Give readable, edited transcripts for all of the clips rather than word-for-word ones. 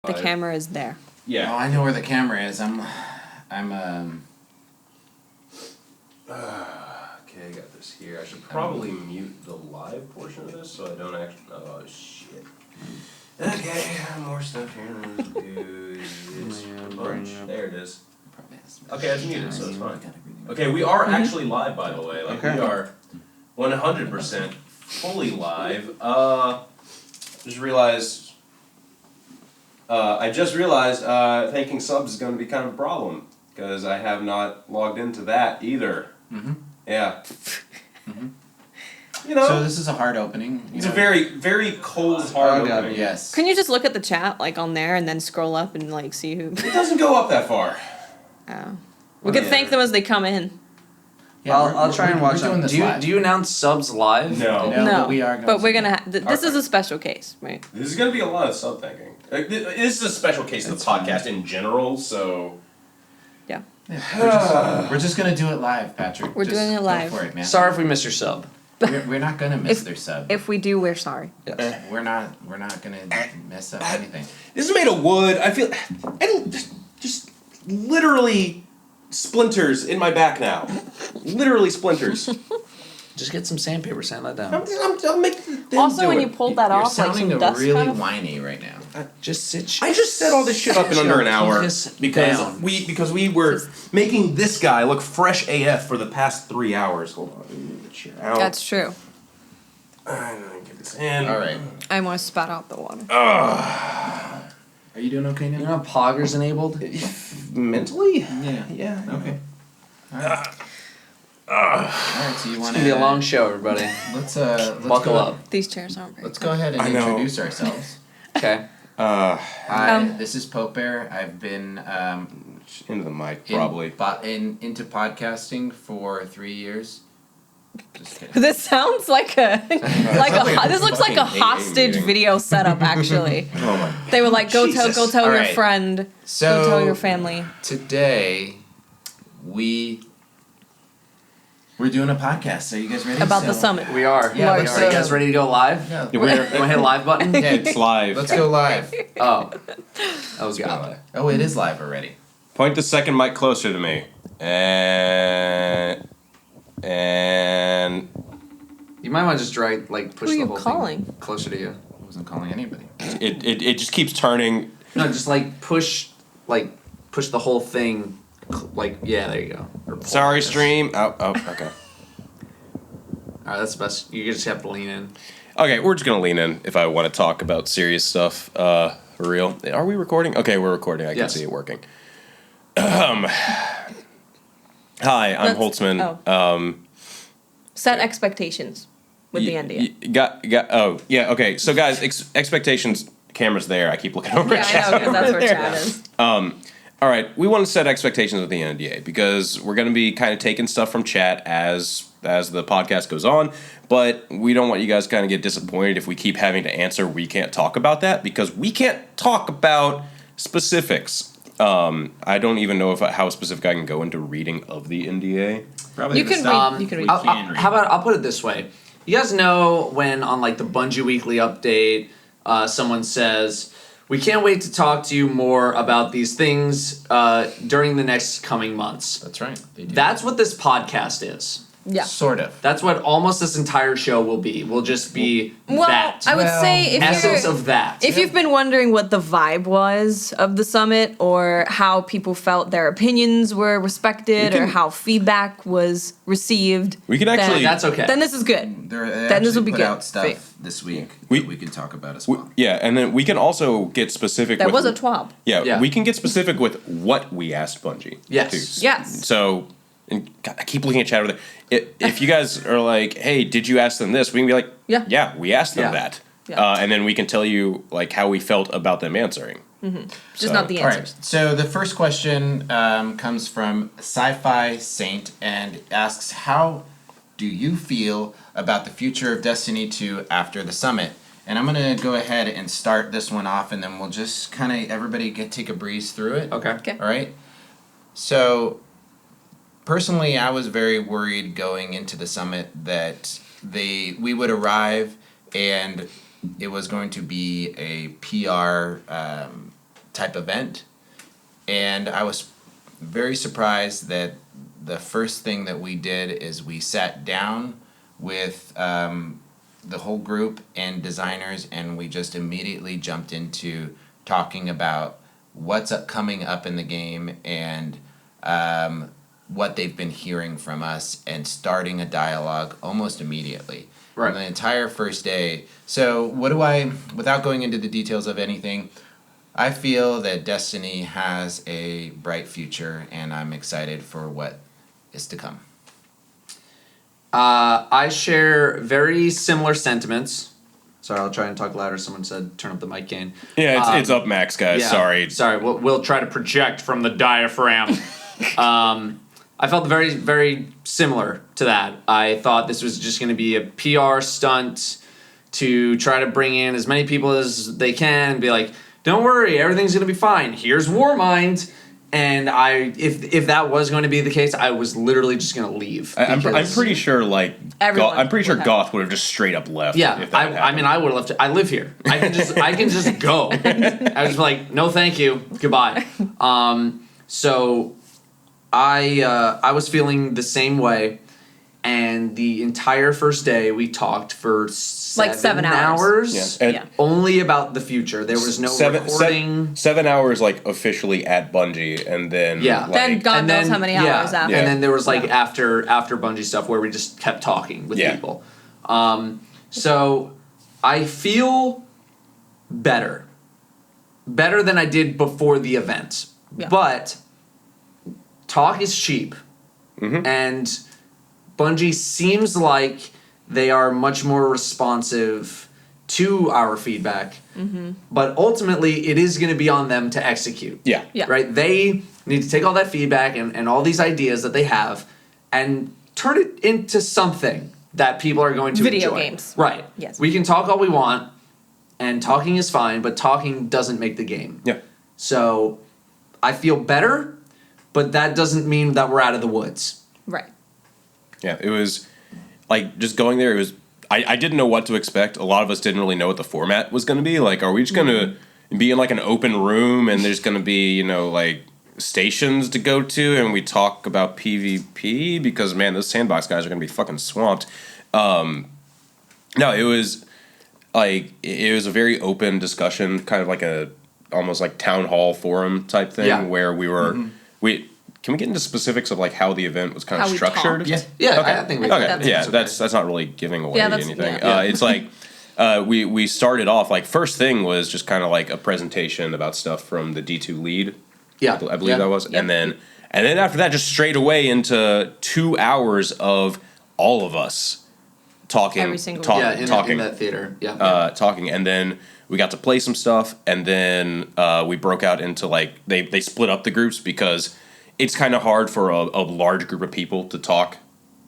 The camera is there. Yeah. Oh, I know where the camera is. Okay, I got this here. I should probably mute the live portion of this so I don't actually. Oh shit. Okay, more stuff here. Let's do this bunch. There it is. Okay, it's muted, so it's fine. Okay, we are actually live, by the way. Like we are 100% fully live. Just realized. I just realized thanking subs is going to be kind of a problem because I have not logged into that either. Mm-hmm. Yeah. Mm-hmm. You know. So this is a hard opening. It's a very, very cold hard opening. Yes. Can you just look at the chat like on there and then scroll up and like see who? It doesn't go up that far. Oh. We could thank them as they come in. Yeah, I'll try and watch them. this Do you announce subs live? No. No, but we are going but we're to. gonna. This is a special case, right? This is going to be a lot of sub thanking. Like, this is a special case of the podcast in general, so. Yeah. We're just gonna do it live, Patrick. We're Just doing it live. Go for it, man. Sorry if we missed your sub. We're not gonna miss their sub. If we do, we're sorry. Yes. We're not gonna mess up anything. This is made of wood. I feel. Just literally splinters in my back now. Literally splinters. Just get some sandpaper, sand that down. I'll make them Also, do when it. you pulled that You're off, like sounding some dust really kind of. whiny right now. Just sit. I just set all this shit up in under an hour Piss because down. we were making this guy look fresh AF for the past 3 hours. Hold on, let me move the chair out. That's true. Get this in. All right. I want to spat out the water. Are you doing okay now? You know, poggers enabled. Mentally? Yeah. Yeah. Okay. All right. All right. So you It's want gonna be a long show, everybody. Let's Buckle go, up. These chairs aren't very. Let's go ahead and I know. introduce ourselves. Okay. Hi, this is Pope Bear. I've been Into the mic, probably. into podcasting for 3 years. Just kidding. This sounds like a this looks like a fucking AA hostage meeting. video setup actually. Oh my. They were like, go Jesus. tell All your right. friend, So go tell your family. Today, we're doing a podcast. Are you guys ready? About the summit. We are. Yeah, Are let's, you guys ready to go live? Yeah. You want to hit a live button? Yeah, It's live. let's go live. Oh. That was good. Oh, it is live already. Point the second mic closer to me. And You might want to just drag, like, push Who are the you whole calling? thing closer to you. I wasn't calling anybody. it just keeps turning. No, just push the whole thing. Yeah, there you go. Or pull Sorry, like this. stream. Oh, okay. Alright, that's the best. You just have to lean in. Okay, we're just gonna lean in if I want to talk about serious stuff. For real. Are we recording? Okay, we're recording. I can Yes. see it working. Hi, I'm Holtzman. Set expectations with the NDA. Oh, yeah, okay. So, guys, expectations, camera's there. I keep looking over Yeah, at I chat know, because that's over where there. chat is. All right, we want to set expectations with the NDA because we're going to be kind of taking stuff from chat as the podcast goes on, but we don't want you guys kind of get disappointed if we keep having to answer we can't talk about that because we can't talk about specifics. I don't even know how specific I can go into reading of the NDA. Probably You can read. You can read. How about I'll put it this way. You guys know when on the Bungie Weekly Update, someone says, "We can't wait to talk to you more about these things during the next coming months." That's right. They do. That's what this podcast is. Yeah. Sort of. That's what almost this entire show will be. Will just be Well, that. I would say essence of that. if you've been wondering what the vibe was of the summit or how people felt their opinions were respected or how feedback was received, We can actually... That's okay. then this is good. They Then this will actually be put good. out stuff Great. this week We- that we can talk about as well. Yeah, and then we can also get specific That with... was a twab. Yeah. We can get specific with what we asked Bungie. Yes. too. Yes. So, and God, I keep looking at chat over there. If you guys are like, hey, did you ask them this? We can be like, Yeah. we asked them Yeah. that. Yeah. And then we can tell you how we felt about them answering. Just not the All right. answers. So the first question comes from Sci-Fi Saint and asks, "How do you feel about the future of Destiny 2 after the summit?" And I'm gonna go ahead and start this one off, and then we'll just kind of everybody take a breeze through it. Okay. Okay. All right. So, personally, I was very worried going into the summit that we would arrive and it was going to be a PR type event, and I was very surprised that the first thing that we did is we sat down with the whole group and designers, and we just immediately jumped into talking about what's coming up in the game and what they've been hearing from us, and starting a dialogue almost immediately. Right. The entire first day. So without going into the details of anything, I feel that Destiny has a bright future, and I'm excited for what is to come. I share very similar sentiments. Sorry, I'll try and talk louder. Someone said turn up the mic gain. Yeah, it's up max, guys. Yeah, Sorry. Sorry, we'll try to project from the diaphragm. I felt very, very similar to that. I thought this was just going to be a PR stunt to try to bring in as many people as they can and be like, don't worry, everything's going to be fine. Here's Warmind. And if that was going to be the case, I was literally just going to leave. I'm pretty sure, Everyone Goth would have just straight up left. Yeah, if that I mean, I would have left. I live here. I can just go. I was like, no, thank you, goodbye. So I was feeling the same way, and the entire first day we talked for 7 hours. Yeah. And Only about the future. There was no recording. 7 hours, officially at Bungie, and then then God knows how many hours after. Yeah. And then there was after Bungie stuff where we just kept talking with people. So I feel better than I did before the event. Yeah. But talk is cheap, and Bungie seems like they are much more responsive to our feedback. But ultimately, it is going to be on them to execute. Yeah. Right? They need to take all that feedback and all these ideas that they have and turn it into something that people are going to Video enjoy. games. Right. Yes. We can talk all we want, and talking is fine, but talking doesn't make the game. Yeah. So I feel better, but that doesn't mean that we're out of the woods. Right. Yeah, it was just going there. It was I didn't know what to expect. A lot of us didn't really know what the format was going to be. Are we just going to be in an open room and there's going to be stations to go to and we talk about PvP because man, those sandbox guys are going to be fucking swamped. No, it was a very open discussion, kind of almost like town hall forum type thing where we were Can we get into specifics of how the event was kind of structured? Yeah, Okay. I think we That's not really giving away anything. Yeah. It's we started off first thing was just kind of a presentation about stuff from the D2 lead. Yeah, I believe that was, and then after that, just straight away into 2 hours of all of us talking, Every single talking in that theater. talking, and then we got to play some stuff, and then we broke out into they split up the groups because it's kind of hard for a large group of people to talk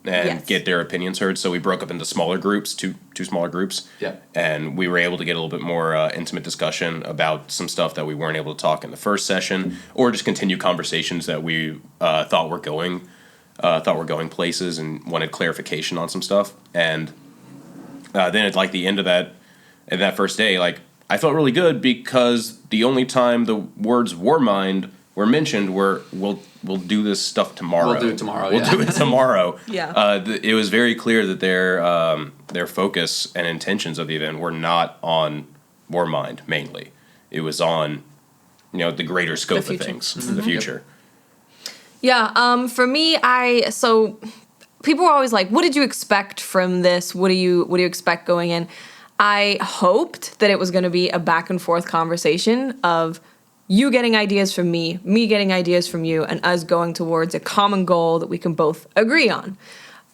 and get their opinions heard. So we broke up into smaller groups, two smaller groups. Yeah. And we were able to get a little bit more intimate discussion about some stuff that we weren't able to talk in the first session, or just continue conversations that we thought were going places and wanted clarification on some stuff. And then at the end of that first day, I felt really good because the only time the words Warmind were mentioned were we'll do this stuff tomorrow. We'll do it tomorrow. We'll do it tomorrow. Yeah. It was very clear that their focus and intentions of the event were not on Warmind mainly. It was on the greater scope of things, the future. Yeah. For me, so people were always like, "What did you expect from this? What do you expect going in?" I hoped that it was going to be a back and forth conversation of you getting ideas from me getting ideas from you, and us going towards a common goal that we can both agree on.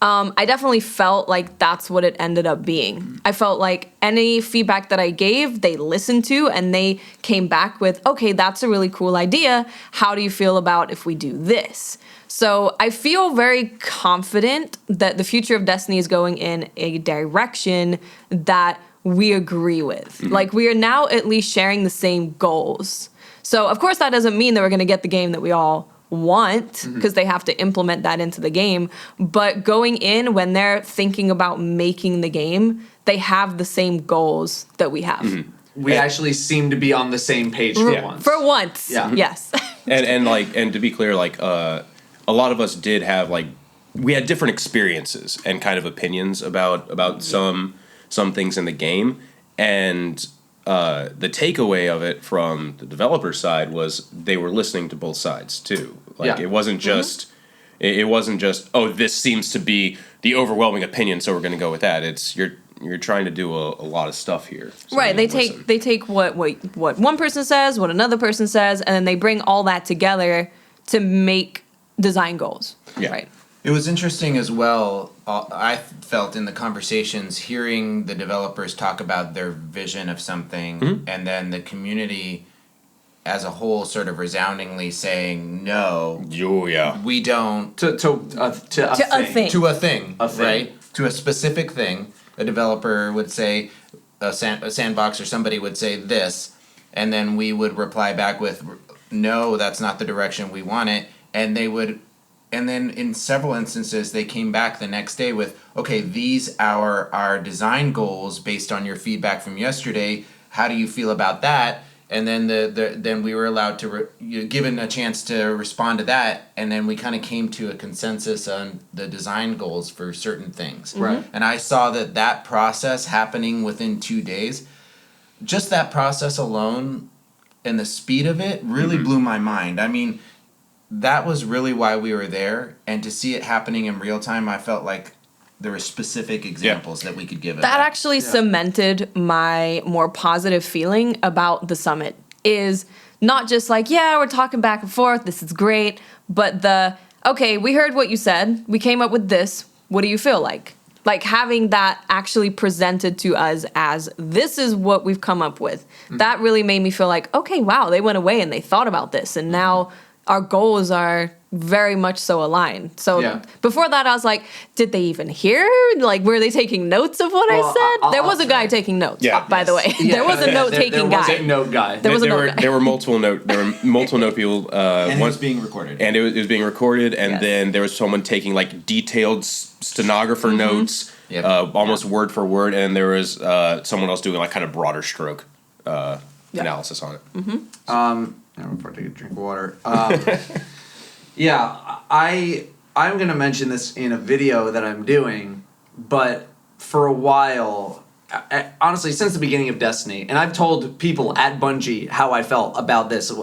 I definitely felt like that's what it ended up being. I felt like any feedback that I gave, they listened to, and they came back with, okay, that's a really cool idea. How do you feel about if we do this? So I feel very confident that the future of Destiny is going in a direction that we agree with. We are now at least sharing the same goals. So, of course, that doesn't mean that we're going to get the game that we all want, because they have to implement that into the game. But going in, when they're thinking about making the game, they have the same goals that we have. we actually seem to be on the same page for once. For once. Yeah. Yes. and to be clear, like a lot of us did have like we had different experiences and kind of opinions about some things in the game, and the takeaway of it from the developer side was they were listening to both sides too. Like it wasn't just it wasn't just, oh, this seems to be the overwhelming opinion, so we're going to go with that. It's you're trying to do a lot of stuff here. So right. They take what one person says, what another person says, and then they bring all that together to make design goals. Yeah. Right. It was interesting as well, I felt in the conversations, hearing the developers talk about their vision of something, and then the community as a whole sort of resoundingly saying, no, we don't. To a thing. To a thing, A thing. right? To a specific thing. A developer would say, a sandbox or somebody would say this, and then we would reply back with, no, that's not the direction we want it, and they would... And then in several instances, they came back the next day with, okay, these are our design goals based on your feedback from yesterday. How do you feel about that? And then then we were allowed to given a chance to respond to that, and then we kind of came to a consensus on the design goals for certain things. Right. And I saw that process happening within 2 days. Just that process alone and the speed of it really blew my mind. I mean, that was really why we were there, and to see it happening in real time, I felt like there were specific examples that we could give of That actually cemented my more positive feeling about the summit. Is not just like, yeah, we're talking back and forth, this is great, but okay, we heard what you said, we came up with this, what do you feel like? Like having that actually presented to us as this is what we've come up with. That really made me feel like, okay, wow, they went away and they thought about this, and now our goals are very much so aligned. So before that, I was like, did they even hear? Like, were they taking notes of what I said? There was a guy taking notes, by the way. There was a note-taking guy. There was a note guy. There were multiple note people. and it was being recorded. And it was being recorded, and then there was someone taking like detailed stenographer notes, almost word for word, and there was someone else doing like kind of broader stroke analysis on it. I'm about to take a drink of water. I'm going to mention this in a video that I'm doing, but for a while, honestly, since the beginning of Destiny, and I've told people at Bungie how I felt about this.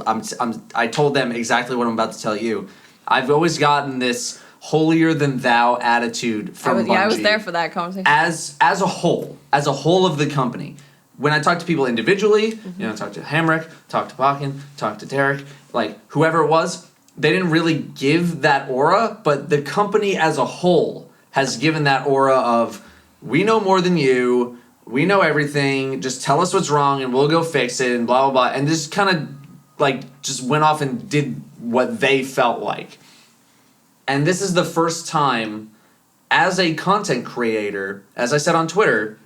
I told them exactly what I'm about to tell you. I've always gotten this holier-than-thou attitude from Bungie. I was there for that conversation. As a whole of the company. When I talk to people individually, I talk to Hamrick, talk to Bakken, talk to Derek, like whoever it was, they didn't really give that aura, but the company as a whole has given that aura of, we know more than you, we know everything, just tell us what's wrong and we'll go fix it and blah, blah, blah. And just kind of like just went off and did what they felt like. And this is the first time as a content creator, as I said on Twitter,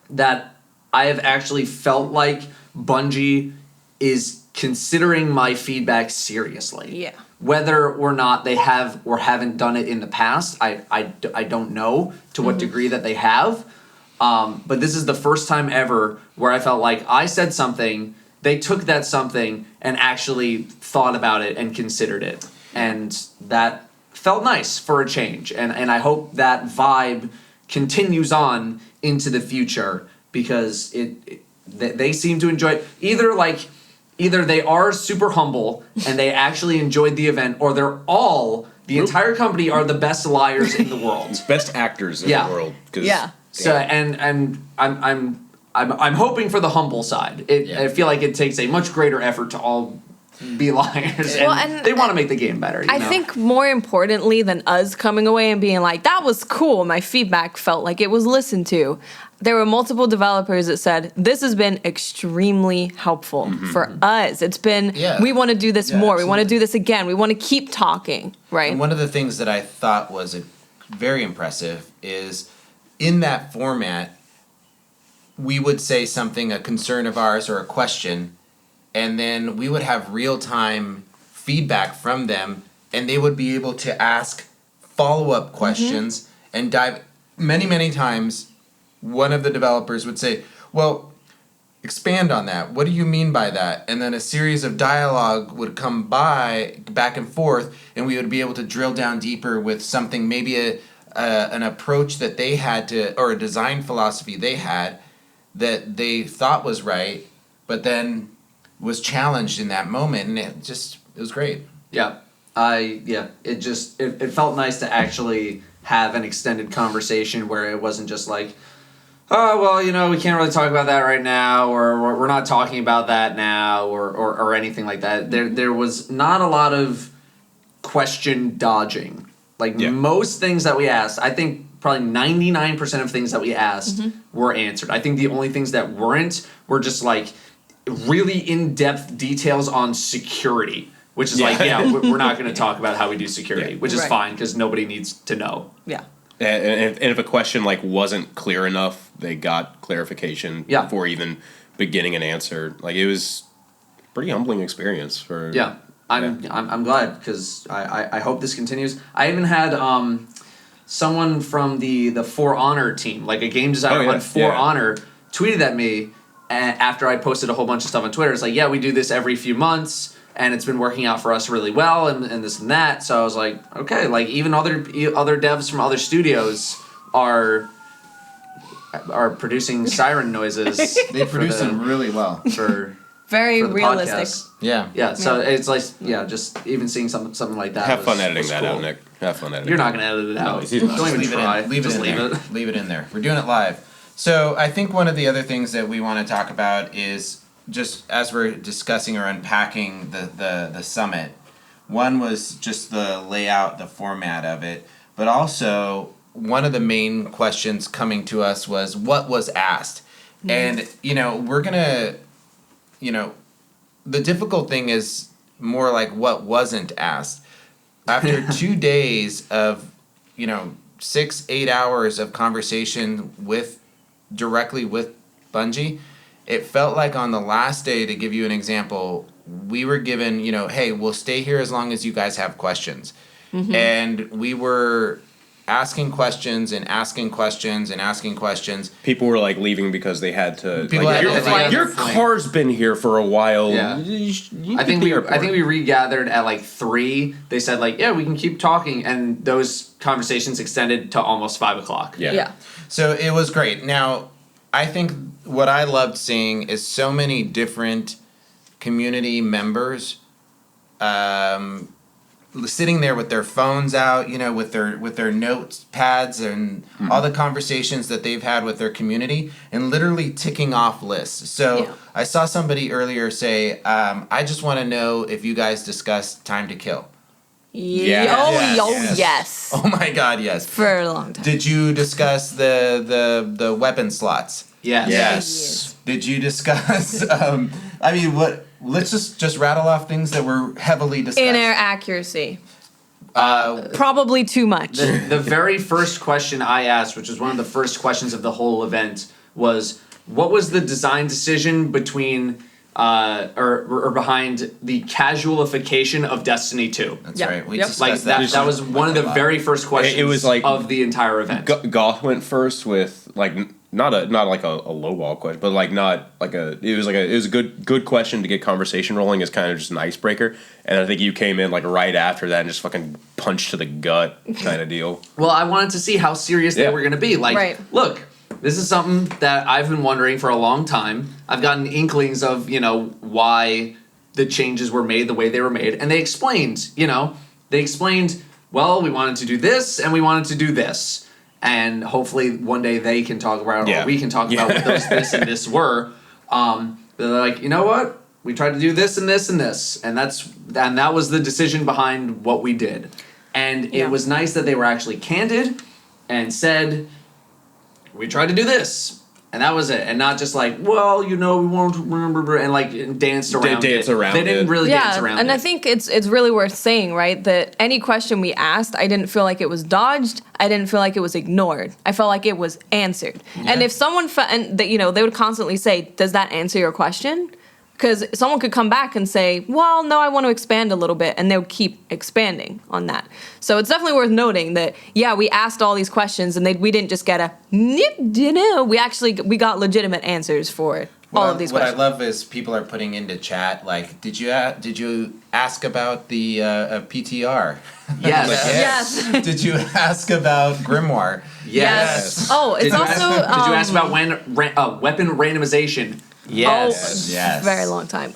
that I have actually felt like Bungie is considering my feedback seriously. Yeah. Whether or not they have or haven't done it in the past, I don't know to what degree that they have. But this is the first time ever where I felt like I said something, they took that something and actually thought about it and considered it. And that felt nice for a change. And I hope that vibe continues on into the future, because they seem to enjoy it. Either they are super humble and they actually enjoyed the event, or the entire company are the best liars in the world. Best actors in the world. So and I'm hoping for the humble side. I feel like it takes a much greater effort to all be liars, and they want to make the game better. I think more importantly than us coming away and being like, that was cool, my feedback felt like it was listened to. There were multiple developers that said, this has been extremely helpful for us. It's been, we want to do this more. Absolutely. We want to do this again. We want to keep talking, right? And one of the things that I thought was very impressive is in that format, we would say something, a concern of ours or a question, and then we would have real-time feedback from them, and they would be able to ask follow-up questions and dive. Many, many times, one of the developers would say, well, expand on that. What do you mean by that? And then a series of dialogue would come by back and forth, and we would be able to drill down deeper with something, maybe an approach that they had to, or a design philosophy they had that they thought was right, but then was challenged in that moment, and it was great. Yeah. It felt nice to actually have an extended conversation where it wasn't just like, oh, well, we can't really talk about that right now, or we're not talking about that now, or anything like that. There was not a lot of question dodging. Most things that we asked, I think probably 99% of things that we asked were answered. I think the only things that weren't were just like really in-depth details on security, which is we're not going to talk about how we do security, which is fine because nobody needs to know. Yeah. And if a question wasn't clear enough, they got clarification before even beginning an answer. It was a pretty humbling experience for. Yeah, I'm glad because I hope this continues. I even had someone from the For Honor team, like a game designer on For Honor, tweeted at me after I posted a whole bunch of stuff on Twitter. It's like, yeah, we do this every few months. And it's been working out for us really well, and this and that. So I was like, okay, even other devs from other studios are producing siren noises. They produce them really well for very for the realistic. Podcast. Yeah. So it's like just even seeing something like that. Have fun editing was that cool. out, Nick. Have fun editing. You're not gonna edit it out. he's not. Don't even leave try. it in. Leave Just it in leave there. it. Leave it in there. We're doing it live. So I think one of the other things that we want to talk about is just as we're discussing or unpacking the summit. One was just the layout, the format of it, but also one of the main questions coming to us was what was asked. And, we're going to, the difficult thing is more like what wasn't asked. After 2 days of, 6-8 hours of conversation directly with Bungie, it felt like on the last day, to give you an example, we were given, hey, we'll stay here as long as you guys have questions. And we were asking questions and asking questions and asking questions. People were leaving because they had to. Your car's been here for a while. Yeah. I think we regathered at 3. They said we can keep talking, and those conversations extended to almost 5 o'clock. Yeah. So it was great. Now, I think what I loved seeing is so many different community members sitting there with their phones out, with their notepads and all the conversations that they've had with their community, and literally ticking off lists. So I saw somebody earlier say, I just want to know if you guys discussed Time to Kill. Yes. Oh my God, yes. For a long time. Did you discuss the weapon slots? Yes. Did you discuss? Let's just rattle off things that were heavily discussed. In-air accuracy. Probably too much. The very first question I asked, which was one of the first questions of the whole event, was what was the design decision between or behind the casualification of Destiny 2? That's Yep. right. We Yep. discussed that. That was one of the very first questions It was of the entire event. Goth went first with not a lowball question, but it was a good question to get conversation rolling as kind of just an icebreaker. And I think you came in right after that and just fucking punched to the gut kind of deal. Well, I wanted to see how serious they were going to be. Look, this is something that I've been wondering for a long time. I've gotten inklings of, why the changes were made the way they were made. And they explained, well, we wanted to do this and we wanted to do this. And hopefully one day they can talk about, or we can talk about what those this and this were. They're like, you know what? We tried to do this and this and this. And that was the decision behind what we did. And it was nice that they were actually candid and said, we tried to do this, and that was it, and not just we won't remember, and danced around They danced around They didn't really dance around and it. I think it's really worth saying, right, that any question we asked, I didn't feel like it was dodged. I didn't feel like it was ignored. I felt like it was answered. Yeah. And if someone they would constantly say, "Does that answer your question?" Because someone could come back and say, well, no, I want to expand a little bit, and they'll keep expanding on that. So it's definitely worth noting that, we asked all these questions, and we didn't just get we got legitimate answers for it. all of these what questions. I love is people are putting into chat like, did you ask about the PTR? Yes. Yes. Did you ask about Grimoire? Yes. Oh, it's Did you also. ask, did you ask about weapon randomization? Yes. Oh, Yes. very long time.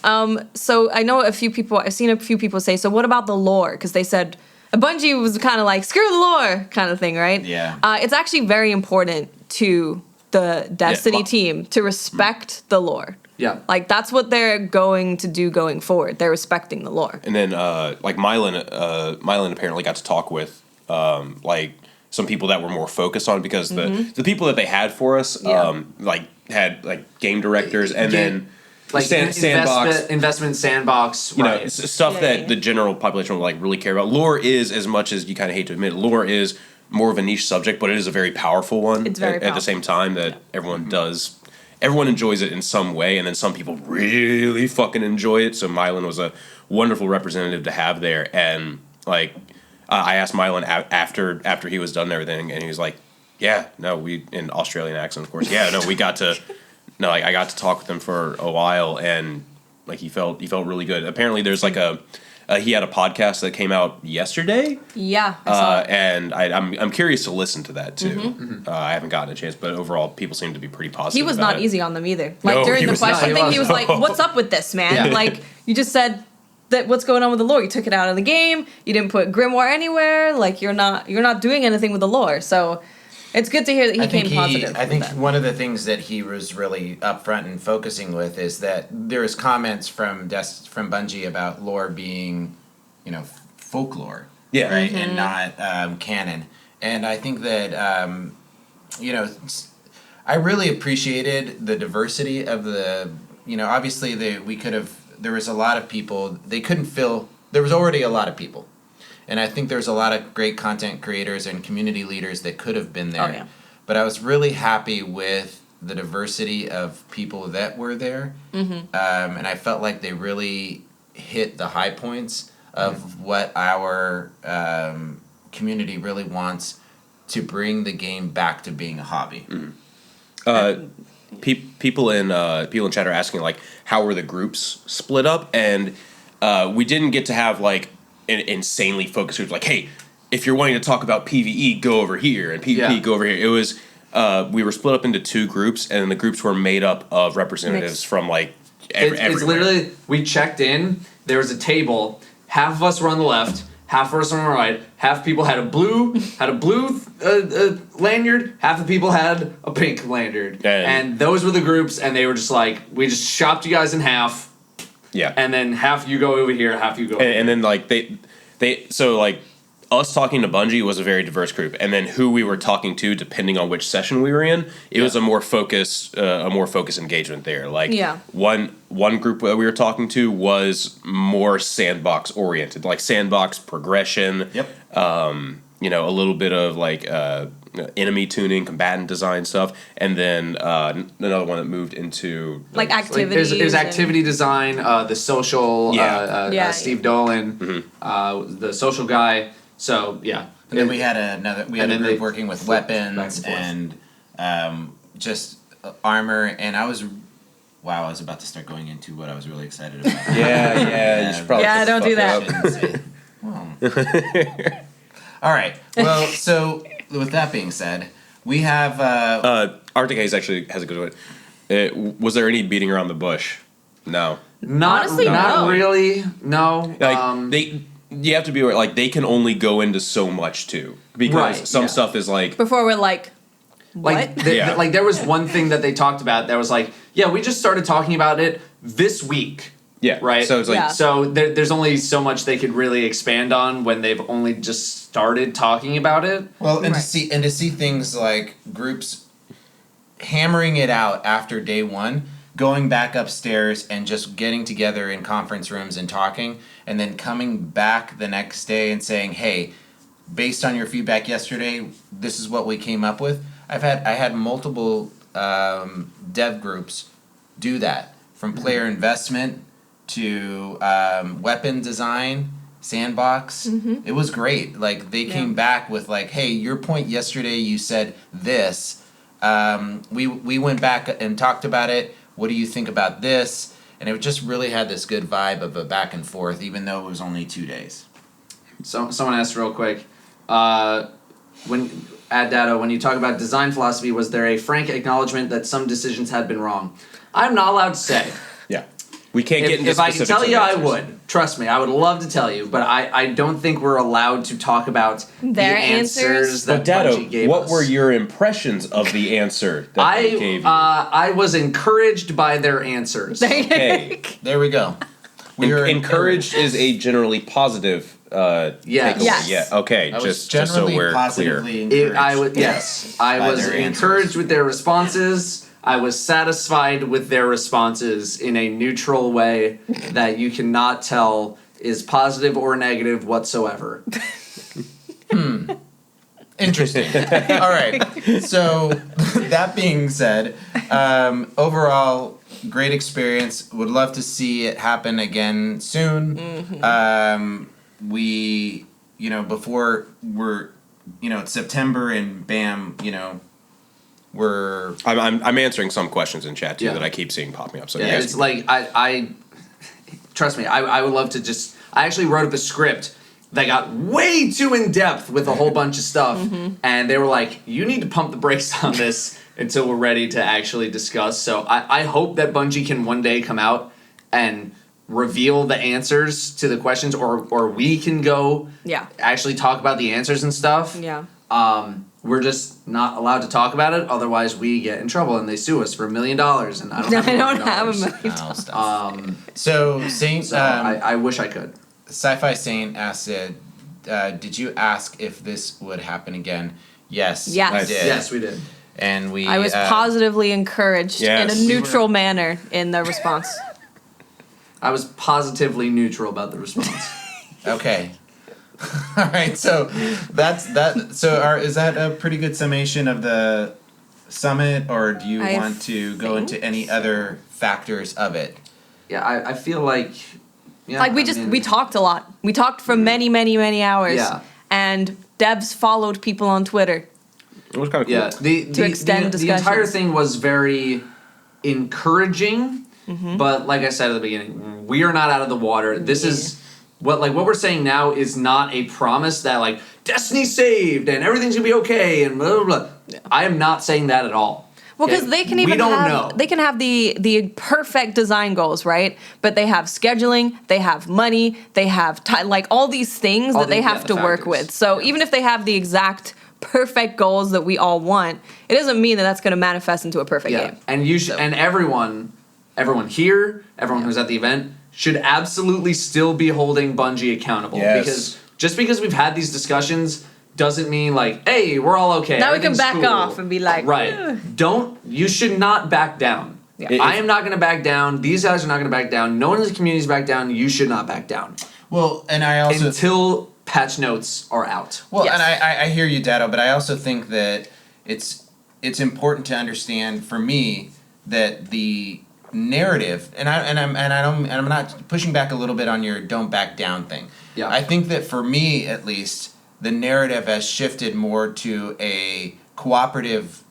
So I know a few people. I've seen a few people say. So what about the lore? Because they said Bungie was kind of like screw the lore kind of thing, right? Yeah. It's actually very important to the Destiny Yeah. team to respect the lore. Yeah. Like that's what they're going to do going forward. They're respecting the lore. And then like Mylan apparently got to talk with like some people that were more focused on it because the people that they had for us Yeah. like had like game directors and then Like sandbox. investment sandbox, You know, right? stuff Yeah, that yeah. the general population will like really care about. Lore is, as much as you kind of hate to admit, lore is more of a niche subject, but it is a very powerful one. It's very at the powerful. same time that everyone does. Everyone enjoys it in some way, and then some people really fucking enjoy it. So Mylan was a wonderful representative to have there. And like, I asked Mylan after he was done and everything, and he was like, "Yeah, no, we in Australian accent, of course. Yeah, no, we got to." No, like I got to talk with him for a while, and like he felt really good. Apparently, there's like he had a podcast that came out yesterday, Yeah. I saw it. and I'm curious to listen to that too. I haven't gotten a chance, but overall, people seem to be pretty positive. He was about not it. easy on them either. Like No, during he the was not. question He thing, he was wasn't. like, "What's up with this, man? Yeah. Like you just said that what's going on with the lore? You took it out of the game. You didn't put Grimoire anywhere. Like you're not doing anything with the lore." So it's good to hear that he came positive. I with think that. one of the things that he was really upfront and focusing with is that there is comments from Bungie about lore being, you know, folklore, Yeah. right, and not canon. And I think that you know, I really appreciated the diversity of the. You know, obviously there was a lot of people. They couldn't fill. There was already a lot of people. And I think there's a lot of great content creators and community leaders that could have been there. Oh, yeah. But I was really happy with the diversity of people that were there. And I felt like they really hit the high points of what our community really wants to bring the game back to being a hobby. People in chat are asking like how were the groups split up, and we didn't get to have like an insanely focused group like, hey, if you're wanting to talk about PvE, go over here, and PvP, go over here. It was we were split up into two groups, and the groups were made up of representatives Mixed. from like It's everywhere. literally, we checked in, there was a table, half of us were on the left, half of us were on the right, half people had a blue lanyard, half the people had a pink lanyard. And those were the groups, and they were just like, we just chopped you guys in half, Yeah, and then half you go over here, half you go over here. and then like they so like us talking to Bungie was a very diverse group, and then who we were talking to, depending on which session we were in, it was a more focused engagement there. Like one group that we were talking to was more sandbox oriented, like sandbox progression. Yep. You know, a little bit of like enemy tuning, combatant design stuff, and then another one that moved into like Like, activities. there's and- activity design, the social, Yeah. Steve Dolan, the social guy. So yeah, And then we had a And then group they working with flipped weapons back and and just armor, and I was about to start going into what I was really excited about. yeah. You should probably Yeah, shut the don't do fuck that. up. Shouldn't say- well. All right. Well, so with that being said, we have Arctic Haze actually has a good one. Was there any beating around the bush? No. Honestly, not no. really. No. Like you have to be aware, like they can only go into so much too, because Right, some yeah. stuff is like Before we're like, what? Like, Yeah. like there was one thing that they talked about that was like, yeah, we just started talking about it this week. yeah, Right. So it's like Yeah. So there's only so much they could really expand on when they've only just started talking about it. well, and Right. to see things like groups hammering it out after day one, going back upstairs and just getting together in conference rooms and talking, and then coming back the next day and saying, hey, based on your feedback yesterday, this is what we came up with. I had multiple dev groups do that, from player investment to weapon design, sandbox. It was great. Like they came back with like, hey, your point yesterday, you said this. We went back and talked about it. what do you think about this? And it just really had this good vibe of a back and forth, even though it was only 2 days. So someone asked real quick, when you talk about design philosophy, was there a frank acknowledgement that some decisions had been wrong? I'm not allowed to say. Yeah. We can't get into If I could specifics tell you, of I answers. would. Trust me, I would love to tell you, but I don't think we're allowed to talk about Their the answers that But Datto, Bungie gave what us. were your impressions of the answer that they gave you? I was encouraged by their answers. Okay. There we go. We were Encouraged is a generally positive Yes. takeaway. Yes. Yeah. Okay. I was Just so generally we're clear. positively encouraged. I By was their answers. encouraged with their responses. I was satisfied with their responses in a neutral way that you cannot tell is positive or negative whatsoever. Interesting. All right. So, that being said, overall, great experience. Would love to see it happen again soon. We, before it's September and bam, we're. I'm answering some questions in chat too Yeah. that I keep seeing popping up. So Yeah, yes. it's like I trust me. I would love to just. I actually wrote up a script that got way too in depth with a whole bunch of stuff, and they were like, "You need to pump the brakes on this until we're ready to actually discuss." So I hope that Bungie can one day come out and reveal the answers to the questions, or we can go actually talk about the answers and stuff. Yeah. We're just not allowed to talk about it, otherwise we get in trouble and they sue us for $1 million, and I don't have I $1 don't million. have $1 million. Oh, stop. So, Saint, So I wish I could. Sci-Fi Saint asked, did you ask if this would happen again? Yes, Yes. I did. Yes, we did. And we. I was positively encouraged Yes. in a neutral manner in the response. I was positively neutral about the response. Okay. All right. So that's that. So is that a pretty good summation of the summit, or do you I want to go into any other factors of it? Yeah, I feel like. Yeah, Like we talked a lot. We talked for many, many, many hours. Yeah. And devs followed people on Twitter. It was kind of cool. Yeah, the extend the entire discussions. thing was very encouraging, but like I said at the beginning, we are not out of the water. This is what we're saying now is not a promise that like Destiny's saved and everything's gonna be okay and blah blah blah. I am not saying that at all. Well, because Okay? they can even we don't have know. they can have the perfect design goals, right? But they have scheduling, they have money, they have time, like all these things All that they the- yeah, have the to work factors. with. So even if they have the exact perfect goals that we all want, it doesn't mean that that's going to manifest into a perfect game. And you should, and everyone here, everyone who's at the event should absolutely still be holding Bungie accountable. Yes. Because just because we've had these discussions doesn't mean like, hey, we're all okay. Now we can everything's back cool. off and be like, right. "Ugh." You should not back down. Yeah. I am not going to back down. These guys are not going to back down. No one in the community is back down. You should not back down Well, and I also until patch notes are out. Well, Yes. and I hear you, Datto, but I also think that it's important to understand for me that the narrative, I'm not pushing back a little bit on your don't back down thing. Yeah. I think that for me at least, the narrative has shifted more to a cooperative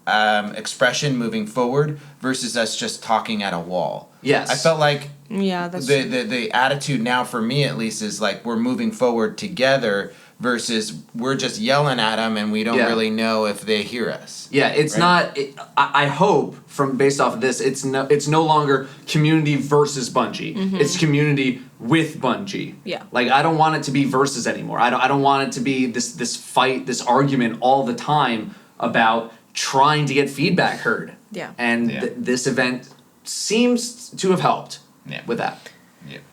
expression moving forward versus us just talking at a wall. Yes. I felt like Yeah, that's the attitude now for me at least is like we're moving forward together versus we're just yelling at them and we don't Yeah. really know if they hear us. Yeah, it's Right. not. I hope from based off of this, it's no longer community versus Bungie. It's community with Bungie. Yeah. Like I don't want it to be versus anymore. I don't want it to be this fight, this argument all the time about trying to get feedback heard. Yeah. And Yeah. this event seems to have helped Yeah. with that.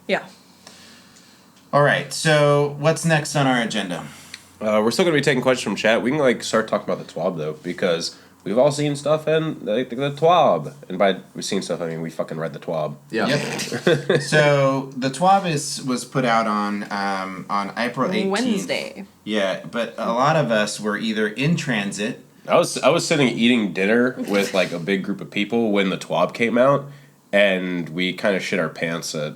yeah. All right, so what's next on our agenda? We're still gonna be taking questions from chat. We can start talking about the TWAB though, because we've all seen stuff in the TWAB, and by we've seen stuff, I mean we fucking read the TWAB. Yeah. Yep. So the TWAB was put out on April 18th. Wednesday. Yeah, but a lot of us were either in transit. I was sitting eating dinner with like a big group of people when the TWAB came out, and we kind of shit our pants at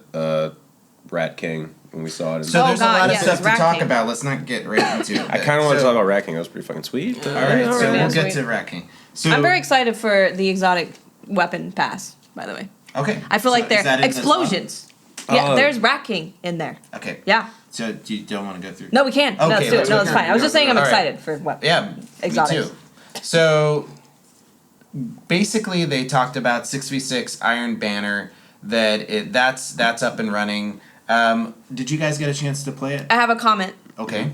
Rat King when we saw it. So Oh, there's God, a lot of yes, stuff to Rat talk King. about. Let's not get right into it. I kind of want to talk about Rat King. That was pretty fucking sweet. All right, so Yeah, we'll get sweet. to Rat King. So I'm very excited for the exotic weapon pass, by the way. Okay. I feel like is they're that in this explosions. Yeah, Oh. there's racking in there. one? Okay. Yeah. So you don't want to go through? No, we can. No, Okay, let's do it. let's No, go it's through. fine. I was just saying I'm All right. excited for what. Yeah, Exotics. me too. So basically, they talked about 6v6 Iron Banner. That's up and running. Did you guys get a chance to play it? I have a comment Okay.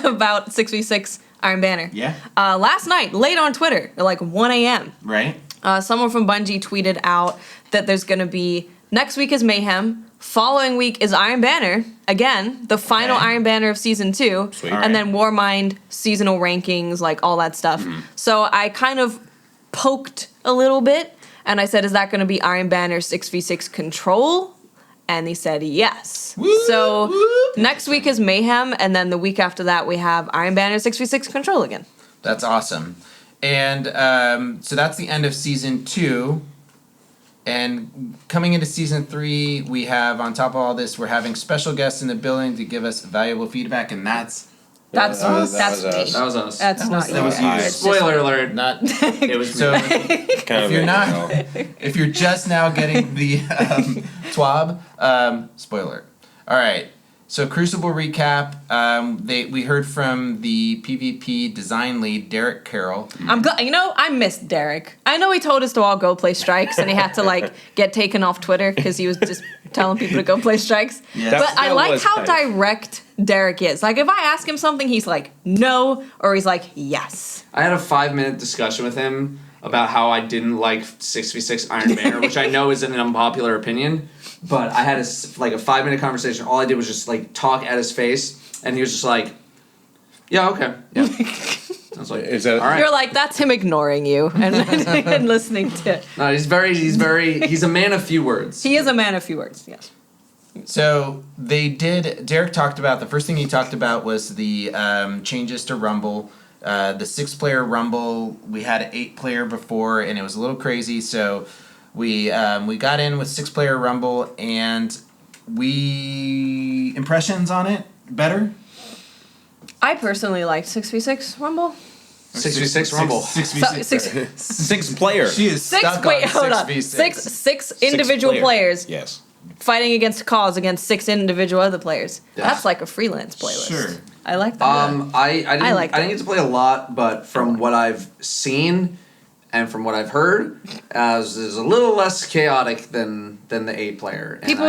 about 6v6 Iron Banner. Yeah. Last night, late on Twitter, at like 1 a.m., Right. someone from Bungie tweeted out that there's going to be next week is Mayhem, following week is Iron Banner, again, the final Okay. Iron Banner of Season 2, Sweet. All right. and then Warmind, seasonal rankings, like all that stuff. So I kind of poked a little bit, and I said, is that going to be Iron Banner 6v6 Control? And they said yes. So next week is Mayhem, and then the week after that we have Iron Banner 6v6 Control again. That's awesome. And so that's the end of season 2. And coming into season 3, we have, on top of all this, we're having special guests in the building to give us valuable feedback, and that's That's that was me. us. That was us. That's not that was you. you. It's just- Spoiler alert. not. It was So me. Kind of you're a- not- no. if you're just now getting the TWAB, spoiler. All right. So Crucible Recap. We heard from the PvP design lead Derek Carroll. I'm glad. You know, I missed Derek. I know he told us to all go play strikes, and he had to like get taken off Twitter because he was just telling people to go play strikes. Yeah. But That I like was how kind of- direct Derek is. Like, if I ask him something, he's like, no, or he's like, yes. I had a 5-minute discussion with him about how I didn't like 6v6 Iron Banner, which I know is an unpopular opinion, but I had a 5-minute conversation. All I did was just like talk at his face, and he was just like, "Yeah, okay, yeah." I was like, Is that- all right? You're like, that's him ignoring you and, and listening to. No, he's a man of few words. He is a man of few words, yes. So Derek talked about, the first thing he talked about was the changes to Rumble. The 6-player Rumble, we had an 8-player before, and it was a little crazy, so we got in with 6-player Rumble, and impressions on it, better? I personally like 6v6 Rumble. 6v6 Rumble. 6v6. 6 player. She is stuck Wait, on hold on. 6v6. Six individual player. players Yes. fighting against a cause against 6 individual other players. Yeah. That's like a freelance playlist. Sure. I like that. I that. didn't get to play a lot, but from what I've seen and from what I've heard, is a little less chaotic than the 8-player. And People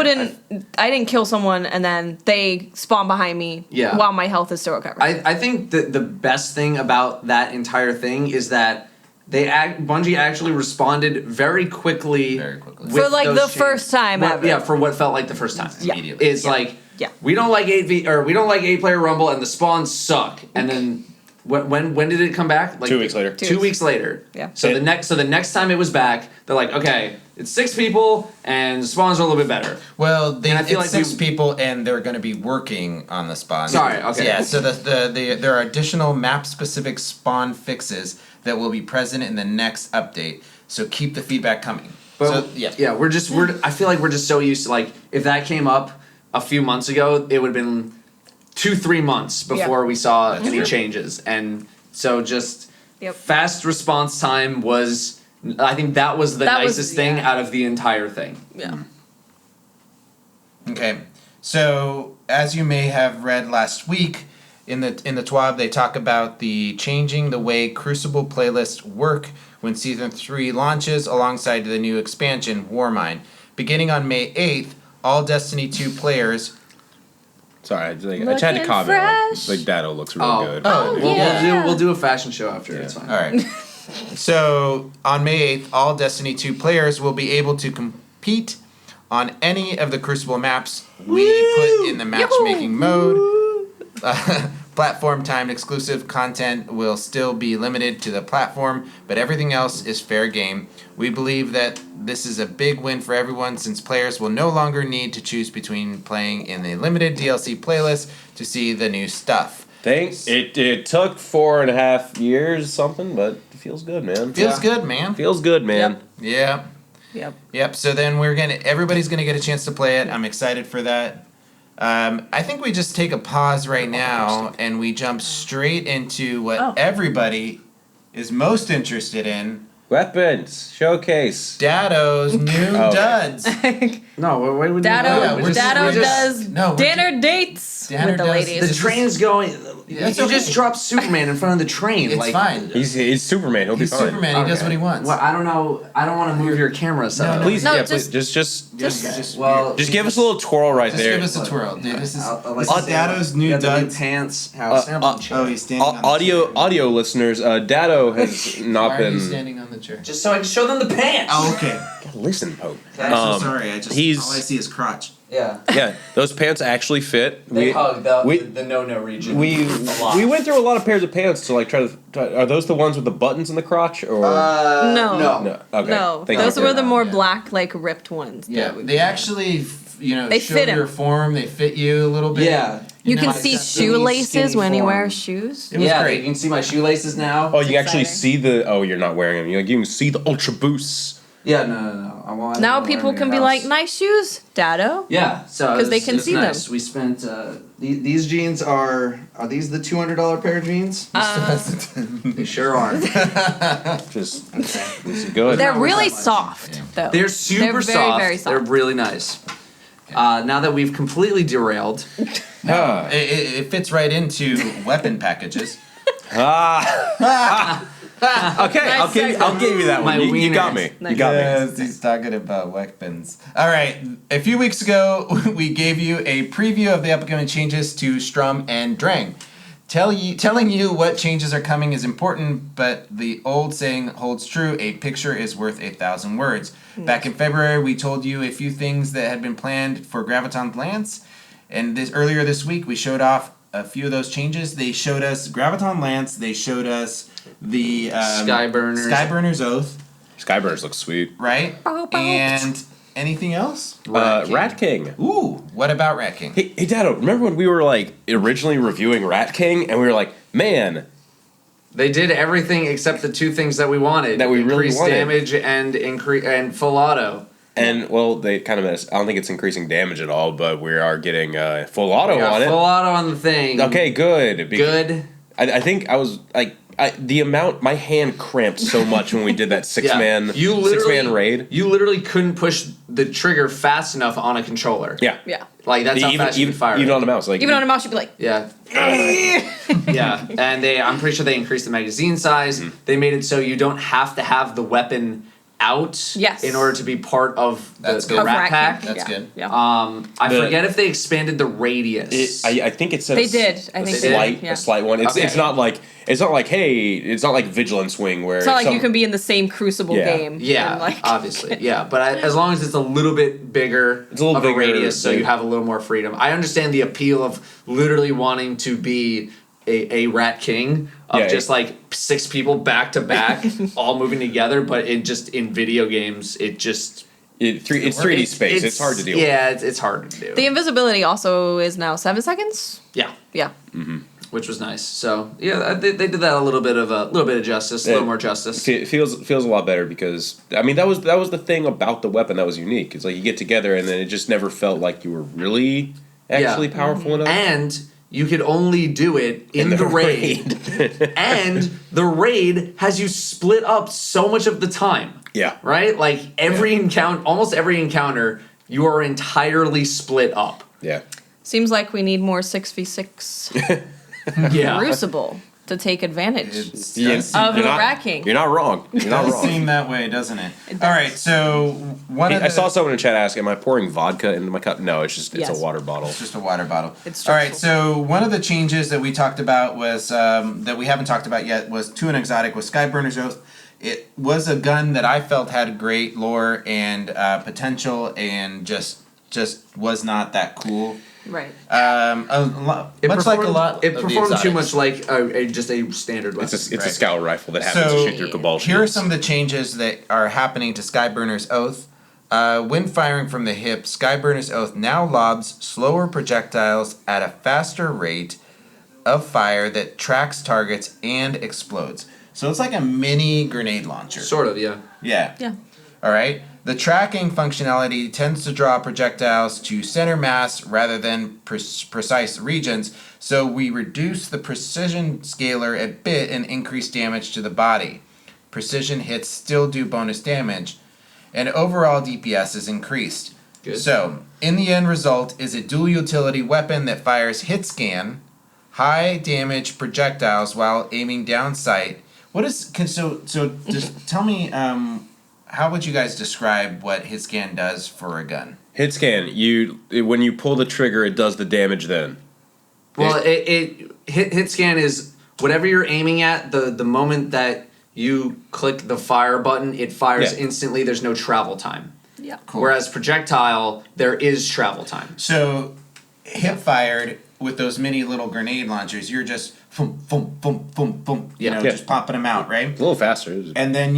I didn't kill someone and then they spawn behind me Yeah. while my health is still recovered. I think that the best thing about that entire thing is that Bungie actually responded very quickly. Very quickly. For, like, the first time ever. Yeah, for what felt like the first time. Yeah. Immediately. It's Yeah. like, Yeah. we don't like 8-player Rumble and the spawns suck. And then when did it come back? Like 2 weeks later. 2 weeks later. Yeah. So the next time it was back, they're like, okay, it's 6 people and the spawns are a little bit better. Well, And I feel it's like 6 people, and they're going to be working on the spawn. Sorry, okay. Yeah, so there are additional map-specific spawn fixes that will be present in the next update. So keep the feedback coming. But So, yeah. I feel like we're just so used to, like, if that came up a few months ago, it would have been 2-3 months before we saw That's any true. changes. And so just Yep. fast response time was, I think that was the That was- nicest thing yeah. out of the entire thing. yeah. Okay, so as you may have read last week, in the TWAB they talk about the changing the way Crucible playlists work when Season 3 launches alongside the new expansion, Warmind. Beginning on May 8th, all Destiny 2 players... Sorry, I just had Looking to comment. fresh. Like Datto looks real Oh. good. Oh, yeah. We'll do a fashion show after. It's fine. All right. So on May 8th, all Destiny 2 players will be able to compete on any of the Crucible maps we put in the matchmaking mode. Platform timed exclusive content will still be limited to the platform, but everything else is fair game. We believe that this is a big win for everyone since players will no longer need to choose between playing in the limited DLC playlist to see the new stuff. Thanks. It took 4.5 years something, but it feels good, man. Feels good, man. Feels good, man. Yeah. Yep. Yep. So then everybody's gonna get a chance to play it. I'm excited for that. I think we just take a pause right now and we jump straight into what Oh. everybody is most interested in, Weapons showcase. Datto's new duds. No, why would Datto, we're just- Datto we're just- does no, we're dinner dates Danner with the does ladies. The train's going. That's you okay. just dropped Superman in front of the train. It's like, fine. He's Superman. He'll be He's fine. Superman. He does what he wants. Well, I don't know. I don't want to move your camera. So No, no. Please, No, yeah, just- please, just Just give us a little twirl right Just there. give us a twirl, dude. This is I'll Datto's new got the new duds. pants. How stand up on the chair. Oh, he's standing on the Audio chair. audio listeners, Datto has not Why are you been. standing on the chair? Just so I can show them the pants. Oh, okay. Listen, Pope. I'm so sorry. I just he's- all I see is crotch. Yeah. Yeah, those pants actually fit. They hug we- the no region. We a lot. we went through a lot of pairs of pants to like try to. Are those the ones with the buttons in the crotch or? No. no. Okay. No, Thank those you. were the more Yeah. black, like ripped ones. Yeah, that we- they actually, They show fit him. your form. They fit you a little bit. Yeah. You can know, see it's shoelaces skinny when he form. wears shoes. It was Yeah, great. you can see my shoelaces now. Oh, you can actually exciting. see the. Oh, you're not wearing them. You can see the Ultra Boosts. Yeah, no. I want. Now people can be like, nice shoes, Datto. Yeah, so 'Cause they it's- can it's see them. nice. We spent these jeans are these the $200 pair of jeans? They sure are. Just this is good. They're not worth really that much. soft, though. They're super They're very, soft. very soft. They're really nice. Now that we've completely derailed, Ah. It fits right into weapon packages. Okay, I'll give you that My one. You wiener. got me. Nice. You got me. Yes, he's talking about weapons. All right, a few weeks ago, we gave you a preview of the upcoming changes to Strum and Drang. Telling you what changes are coming is important, but the old saying holds true: a picture is worth 1,000 words. Back in February, we told you a few things that had been planned for Graviton Lance, and earlier this week, we showed off a few of those changes. They showed us Graviton Lance. They showed us the Skyburner's Oath, Skyburners look sweet. right? Bow, bow. And anything else? Rat King. Ooh, what about Rat King? Hey, Datto, remember when we were like originally reviewing Rat King and we were like, man, they did everything except the two things that we wanted. That we really increase wanted. damage and full auto. and well, they kind of missed. I don't think it's increasing damage at all, but we are getting full auto We got on it. full auto on the thing. Okay, good. Good. I think I was like, the amount my hand cramped so much when we did that six man raid. You literally couldn't push the trigger fast enough on a controller. Yeah, Yeah. Like that's how fast you can fire. even it. on the mouse. Like Even on a mouse, you'd be like, Yeah. Yeah. And I'm pretty sure they increased the magazine size. Mm-hmm. They made it so you don't have to have the weapon out Yes. in order to be part of the, That's the good. of rat Rat pack. King. That's Yeah. good. Yeah. I The- forget if they expanded the radius. I think it said They did. I think they slight did, yeah. a slight one. It's Okay. it's not like hey, it's not like Vigilance Wing where it's not like you can be in the same Crucible Yeah. game. Yeah, and, like, obviously, yeah. But as long as it's a little bit bigger, It's a little of bigger, a radius, so yeah. you have a little more freedom. I understand the appeal of literally wanting to be a Rat King of Yeah, just like 6 people back to back, all moving together. But in video games, it just it's 3D space. It's hard to deal with. Yeah, it's hard to do. The invisibility also is now 7 seconds. Yeah, Yeah. which was nice. So yeah, they did that a little bit of justice, a little more justice. It feels a lot better because I mean that was the thing about the weapon that was unique. It's like you get together and then it just never felt like you were really actually powerful enough. And you could only do it in the raid. And the raid has you split up so much of the time. Yeah. Right? Like almost every encounter, you are entirely split up. Yeah. Seems like we need more 6v6 Yeah. Crucible to take advantage. Of the Rat King. You're not wrong. You're not It does wrong. seem that way, doesn't it? It All right, does. so one of the... I saw someone in chat ask, "Am I pouring vodka into my cup?" No, it's Yes. a water bottle. It's just a water bottle. It's All right, structural. so one of the changes that we talked about was, that we haven't talked about yet, was to an exotic, was Skyburner's Oath. It was a gun that I felt had great lore and potential and just was not that cool. Right. It Much like a lot It of the performed too exotics. much like just a standard weapon. It's a Right. scout rifle that happens So, to shoot through Cabal here are shields. some of the changes that are happening to Skyburner's Oath. When firing from the hip, Skyburner's Oath now lobs slower projectiles at a faster rate of fire that tracks targets and explodes. So it's like a mini grenade launcher. Sort of, yeah. Yeah. Yeah. All right. The tracking functionality tends to draw projectiles to center mass rather than precise regions, so we reduce the precision scaler a bit and increase damage to the body. precision hits still do bonus damage, and overall DPS is increased. Good. So, in the end result is a dual utility weapon that fires hit scan, high damage projectiles while aiming down sight. So just tell me, how would you guys describe what hit scan does for a gun? Hit scan. When you pull the trigger, it does the damage then. Well, hit scan is whatever you're aiming at. The moment that you click the fire button, it fires instantly. There's no travel time. Yeah. Cool. Whereas projectile, there is travel time. So, hip fired with those mini little grenade launchers, you're just boom, boom, boom, boom, boom, just popping them out, right? A little faster. And then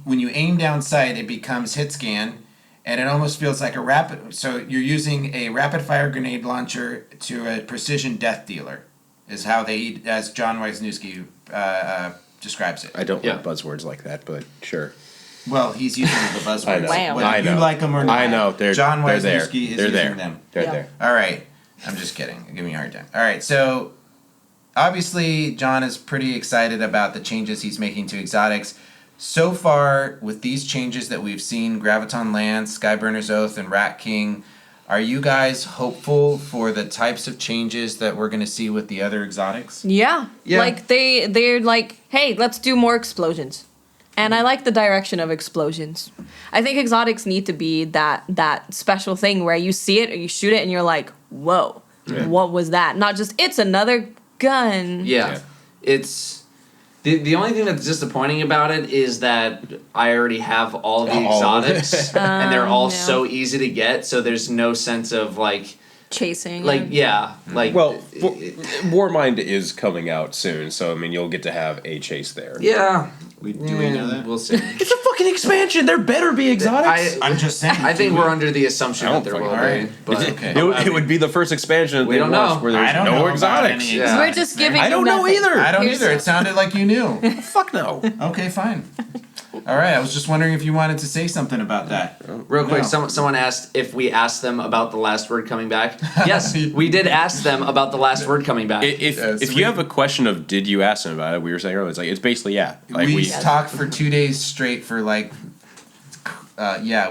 when you aim down sight, it becomes hit scan, and it almost feels like a rapid. So you're using a rapid fire grenade launcher to a precision death dealer, is how as John Wisniewski describes it. I don't like buzzwords like that, but sure. Well, he's using the buzzwords. I know. Wow. Whether I know. you like them or not. I know. John they're there. Wisniewski is They're using there. them. They're Yeah. there. All right. I'm just kidding. Give me a hard time. All right. So, obviously, John is pretty excited about the changes he's making to exotics. So far, with these changes that we've seen, Graviton Lance, Skyburner's Oath, and Rat King, are you guys hopeful for the types of changes that we're going to see with the other exotics? Yeah. Yeah. Like they're like, hey, let's do more explosions. And I like the direction of explosions. I think exotics need to be that special thing where you see it or you shoot it and you're like, whoa, what was that? Not just, it's another gun. Yeah. It's the only thing that's disappointing about it is that I already have all the All of it. exotics and they're all yeah. so easy to get, so there's no sense of like Chasing. like Well, Warmind is coming out soon, so I mean you'll get to have a chase there. yeah. Do we know that? We'll see. It's a fucking expansion. There better be exotics. I'm just saying. I think we're under the assumption I that don't there will fucking- be. But Okay. It would be the first expansion We they don't launched know. where I there's don't know no about exotics. any Yeah. exotics We're just there. giving I don't know nothing. either. I don't Here's- either. It sounded like you knew. Fuck no. Okay, fine. All right, I was just wondering if you wanted to say something about that. real quick, No. someone asked if we asked them about the last word coming back. Yes, we did ask them about the last word coming back. If you have a question of did you ask them about it, we were saying earlier, it's basically yeah. Like we talked for 2 days straight for like,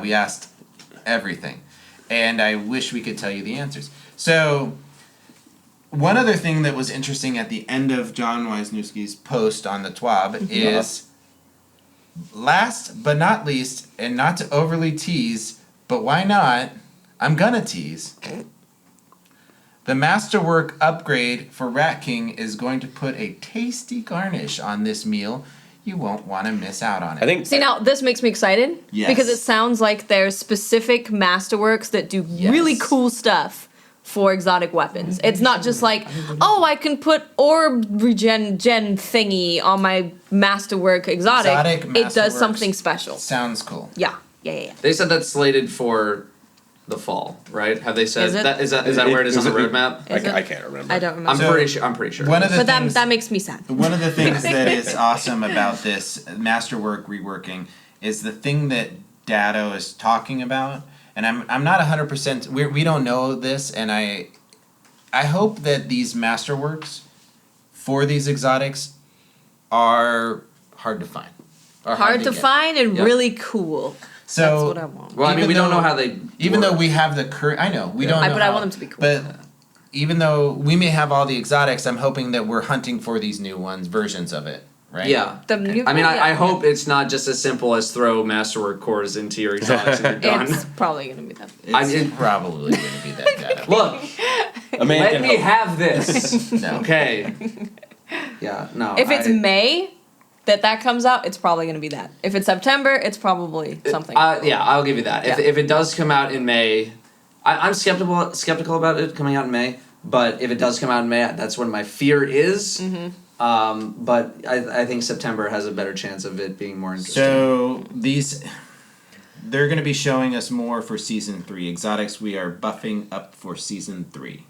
we asked everything. And I wish we could tell you the answers. So, one other thing that was interesting at the end of John Wisniewski's post on the TWAB is, last but not least, and not to overly tease, but why not, I'm gonna tease. The Masterwork upgrade for Rat King is going to put a tasty garnish on this meal. You won't want to miss out on it. I think See, now this makes me excited. Yes. Because it sounds like there's specific masterworks that do really Yes. cool stuff for exotic weapons. It's not just like, oh, I can put orb gen thingy on my masterwork exotic. Exotic It does Masterworks. something special. Sounds cool. Yeah. They said that's slated for the fall, right? Have they said Is it? that? Is that where it is on the roadmap? Is it? I can't remember. I don't remember. I'm So- pretty sure. I'm pretty sure. One of the but things that makes me sad. one of the things that is awesome about this Masterwork reworking is the thing that Datto is talking about, and I'm not 100%. We don't know this, and I hope that these Masterworks for these exotics are hard to find. Are Hard to get. find and Yeah. really cool. So That's what I want. well, I mean, even we don't though- know how they. even though work. we have the current, I know we don't know. But I how- want them to be cool. But even though we may have all the exotics, I'm hoping that we're hunting for these new ones, versions of it, right? Yeah. The new- I mean, I yeah. hope it's not just as simple as throw Masterwork cores into your exotics and you're done. It's probably going to be that. It's probably going to be that Datto. Look, A man let can me hope. have this. No. Okay. Yeah. No. If it's May that comes out, it's probably going to be that. If it's September, it's probably something. Yeah, I'll give you that. Yeah. If it does come out in May, I'm skeptical about it coming out in May. But if it does come out in May, that's what my fear is. Mm-hmm. But I think September has a better chance of it being more interesting. So they're going to be showing us more for season 3 exotics. We are buffing up for season 3.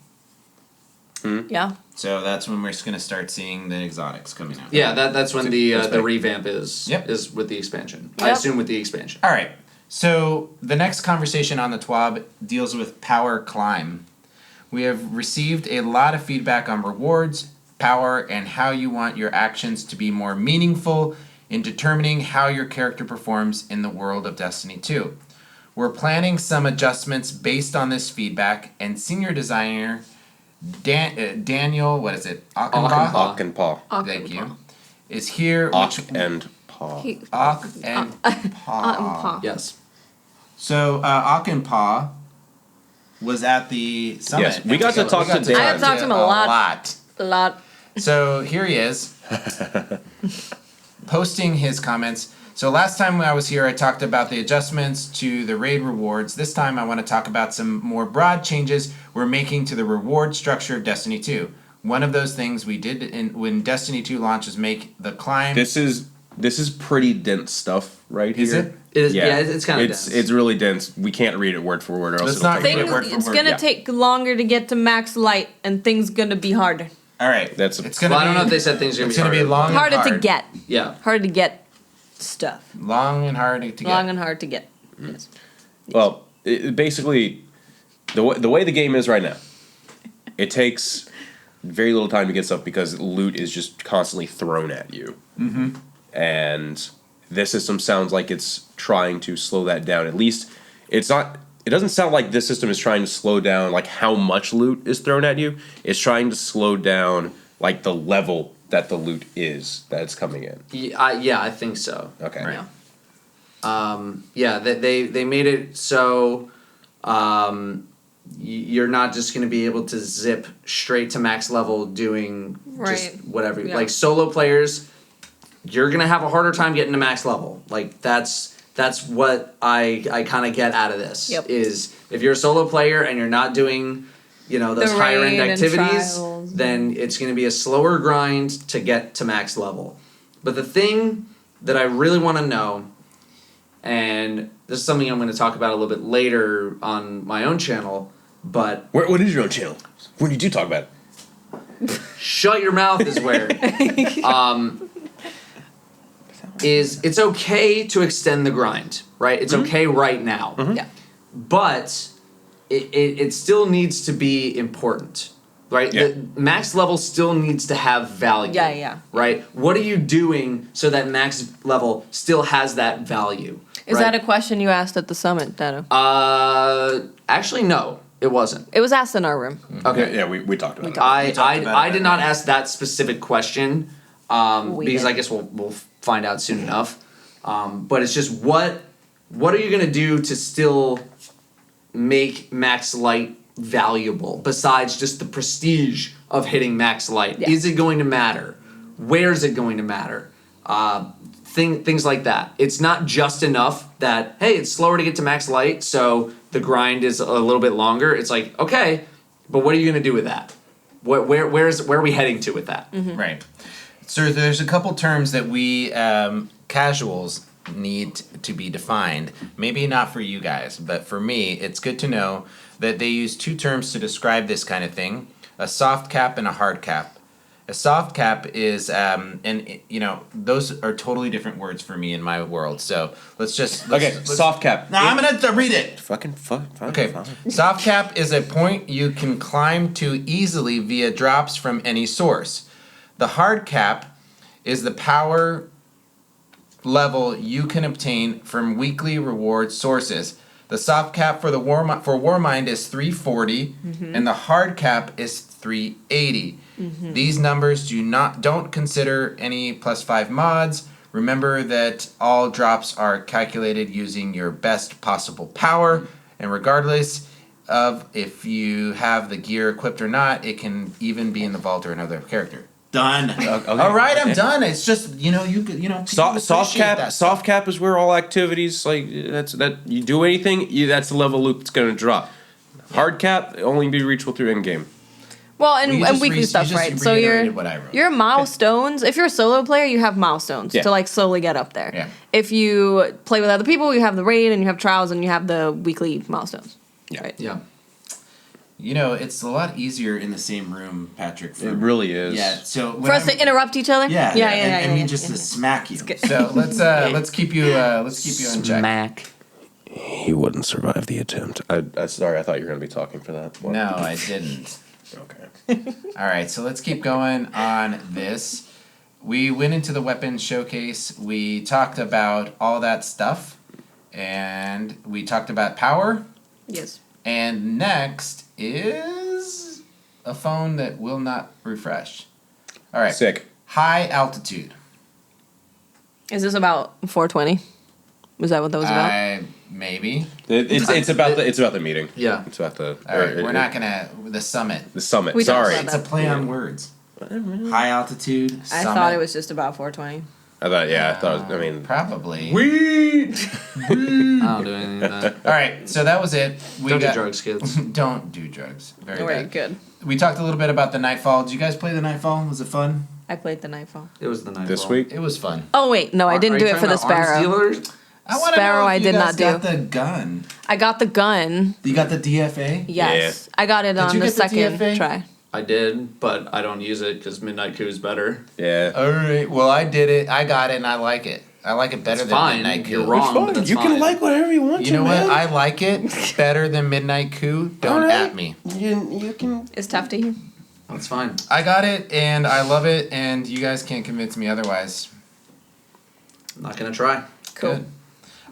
Yeah. So that's when we're just going to start seeing the exotics coming out. Yeah, that's when the That's revamp is. Yep. Is with the expansion. I Yep. assume with the expansion. All right. So the next conversation on the TWAB deals with power climb. We have received a lot of feedback on rewards, power, and how you want your actions to be more meaningful in determining how your character performs in the world of Destiny 2. We're planning some adjustments based on this feedback, and senior designer Daniel, what is it? Achenbach? Ock and Paw. Thank you. Is here. Ock and Paw. Ock and Paw. Yes. So Ock and Paw was at the summit. Yes, we got to talk to Dan. I got to talk to him a lot. A lot. So here he is, posting his comments. So last time I was here, I talked about the adjustments to the raid rewards. This time I want to talk about some more broad changes we're making to the reward structure of Destiny 2. One of those things we did when Destiny 2 launched is make the climb. This is pretty dense stuff right here. Is it? It is, yeah, it's kind of dense. It's really dense. We can't read it word for word, or else Let's it'll not take read it forever. word for It's word. gonna Yeah. take longer to get to max light, and things gonna be harder. All right. That's it's gonna Well, be, I don't know if they said things are it's gonna be gonna be harder. long Harder and hard. to get. Yeah. Harder to get stuff. Long and hard to get. Long and hard to get. Yes. Well, basically, the way the game is right now, it takes very little time to get stuff because loot is just constantly thrown at you. Mm-hmm. And this system sounds like it's trying to slow that down. At least it's not. It doesn't sound like this system is trying to slow down like how much loot is thrown at you. It's trying to slow down like the level that the loot is that's coming in. Yeah, I think so. Okay. Right. Yeah, they made it so you're not just going to be able to zip straight to max level doing just Right. whatever. Yeah. Like solo players, you're going to have a harder time getting to max level. Like that's what I kind of get out of this. Yep. Is if you're a solo player and you're not doing, those The higher end raid and activities, trials. then it's going to be a slower grind to get to max level. But the thing that I really want to know, and this is something I'm going to talk about a little bit later on my own channel, but What is your own channel? When did you talk about it? shut your mouth is where is it's okay to extend the grind, right? It's okay right now. Yeah. But it still needs to be important, right? Yeah. The max level still needs to have value. Yeah. Right? What are you doing so that max level still has that value? Is right? that a question you asked at the summit, Datto? Actually no, it wasn't. It was asked in our room. Okay. Yeah, we talked about it. I talked about I it, did not ask that specific question We because did. I guess we'll find out soon enough. But it's just what are you gonna do to still make max light valuable besides just the prestige of hitting max light? Yeah. Is it going to matter? Where is it going to matter? Things like that. It's not just enough that hey, it's slower to get to max light, so the grind is a little bit longer. It's like okay, but what are you gonna do with that? Where are we heading to with that? Right. So there's a couple terms that we casuals need to be defined. Maybe not for you guys, but for me, it's good to know that they use two terms to describe this kind of thing: a soft cap and a hard cap. A soft cap is, those are totally different words for me in my world. So let's Soft cap. No, I'm gonna read it. Fine. Okay, soft cap is a point you can climb to easily via drops from any source. The hard cap is the power level you can obtain from weekly reward sources. The soft cap for Warmind is 340, and the hard cap is 380. These numbers don't consider any +5 mods. Remember that all drops are calculated using your best possible power, and regardless of if you have the gear equipped or not, it can even be in the vault or another character. Done. All right, I'm done. It's just Soft cap is where all activities that you do anything, that's the level loop that's going to drop. Hard cap only be reachable through in game. Well, you and just weekly you stuff, just right? So reiterated what I wrote. your milestones. If you're a solo player, you have milestones Yeah. to like slowly get up there. Yeah. If you play with other people, you have the raid and you have trials and you have the weekly milestones. Yeah. Right. Yeah. It's a lot easier in the same room, Patrick. It really is. Yeah. So when For us to interrupt each other. Yeah. Yeah. And me yeah. just to smack you. good. So let's keep you in check. Smack. He wouldn't survive the attempt. Sorry, I thought you were going to be talking for that. What? No, I didn't. Okay. All right, so let's keep going on this. we went into the weapons showcase. We talked about all that stuff, and we talked about power. Yes. And next is a phone that will not refresh. All right. Sick. High altitude. Is this about 420? Was that what that was about? Maybe. It's about the meeting. Yeah. It's about the. All right. We're not gonna the summit. The summit. We talked Sorry. about It's a play on words. High altitude. I Summit. thought it was just about 420. I thought. Yeah. I thought. I mean. Probably. Weed. I don't do anything like that. All right. So that was it. We Don't got, do drugs, kids. Don't do drugs. Very Very bad. good. We talked a little bit about the Nightfall. Did you guys play the Nightfall? Was it fun? I played the Nightfall. It was the night. This week. It was fun. Oh wait, no, I didn't do it for the Sparrow. I wanna Sparrow, know if I you did guys not do. got the gun. I got the gun. You got the DFA? Yes, I got it on you the get the second DFA? try. I did, but I don't use it because Midnight Coup is better. Yeah. All right. Well, I did it. I got it, and I like it. I like it better It's than fine. Midnight Coup. You're wrong. Fine. but that's You can fine. like whatever you want. You know man. what? I like it better than Midnight Coup. Don't Alright. at me. You can. It's tough to hear. That's fine. I got it, and I love it, and you guys can't convince me otherwise. I'm not gonna try. Cool. Good.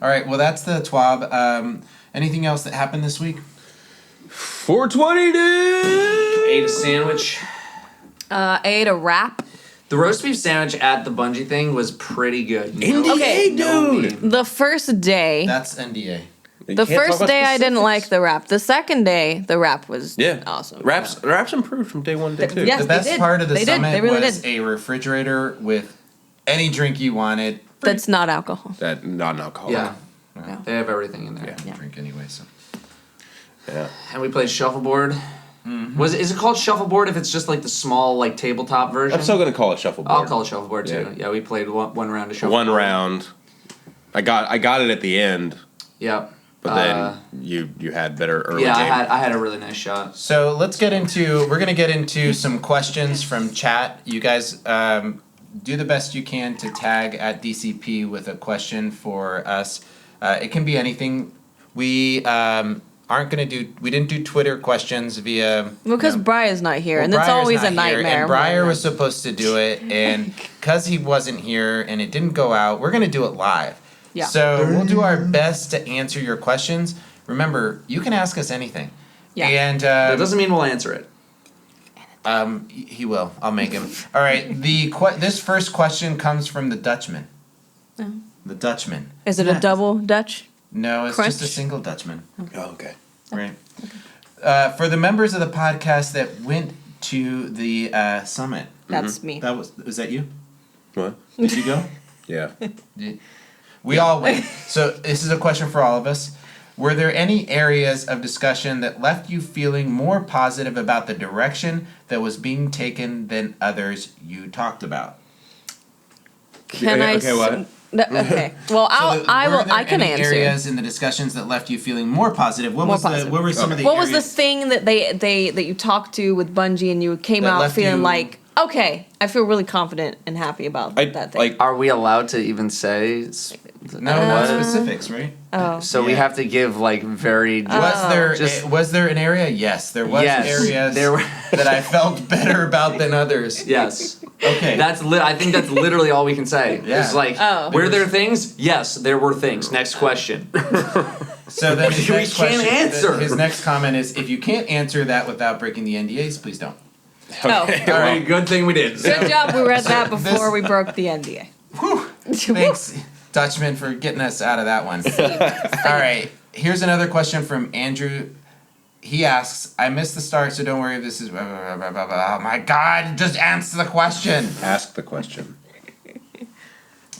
All right. Well, that's the TWAB. Anything else that happened this week? 420 dude. Ate a sandwich. I ate a wrap. The roast beef sandwich at the Bungie thing was pretty good. Okay, dude. The first day, That's NDA. the first day I didn't like the wrap. The second day, the wrap was Yeah. awesome. Raps improved from day one to day two. Yes, The best they did. part of the They did. summit They really was did. a refrigerator with any drink you wanted. That's not alcohol. That non-alcoholic. Yeah. Yeah. They have everything in there. Yeah, Yeah. drink anyway. So Yeah. And we played shuffleboard. Is it called shuffleboard if it's just like the small like tabletop version? I'm still gonna call it shuffleboard. I'll call it shuffleboard too. Yeah. Yeah, we played one round of shuffleboard. One round. I got it at the end, Yeah. but then you had better early Yeah, game. I had a really nice shot. So we're gonna get into some questions from chat. You guys do the best you can to tag at DCP with a question for us. It can be anything. We we didn't do Twitter questions via. Because Briar's not here, and it's Briar's always not a here, nightmare. And Briar was supposed to do it, and because he wasn't here and it didn't go out, we're gonna do it live. Yeah. So we'll do our best to answer your questions. Remember, you can ask us anything. Yeah. And That doesn't mean we'll answer it. he will. I'll make him. All right. This first question comes from the Dutchman. Oh. The Dutchman. Is it a double Dutch? No, it's Crunch? just a single Dutchman. Oh, okay. Right. For the members of the podcast that went to the summit, That's me. was that you? What? Did you go? Yeah. We all went. So this is a question for all of us. Were there any areas of discussion that left you feeling more positive about the direction that was being taken than others you talked about? Can Okay, I? okay, what? Okay. Well, I can answer. Areas in the discussions that left you feeling more positive. What More was positive. What were some of the What was the areas thing that that you talked to with Bungie and you came That out left feeling you- like, okay, I feel really confident and happy about that thing. like Are we allowed to even say? No, not specifics, right? oh. So we Yeah. have to give like very. Was there an area? Yes, there was Yes, areas there were- that I felt better about than others. Yes. Okay. I think that's literally all we can say. Yeah. It's like, Oh. were there things? Yes, there were things. Next question. So then his We next can't question, answer. his next comment is, if you can't answer that without breaking the NDAs, please don't. Oh. All right. Good thing we did. Good job. We read that this- before we broke the NDA. Whew. Thanks, Dutchman, for getting us out of that one. All right. Here's another question from Andrew. He asks, I missed the start, so don't worry if this is... Blah, blah, blah, blah, blah. Oh my God, just answer the question. ask the question.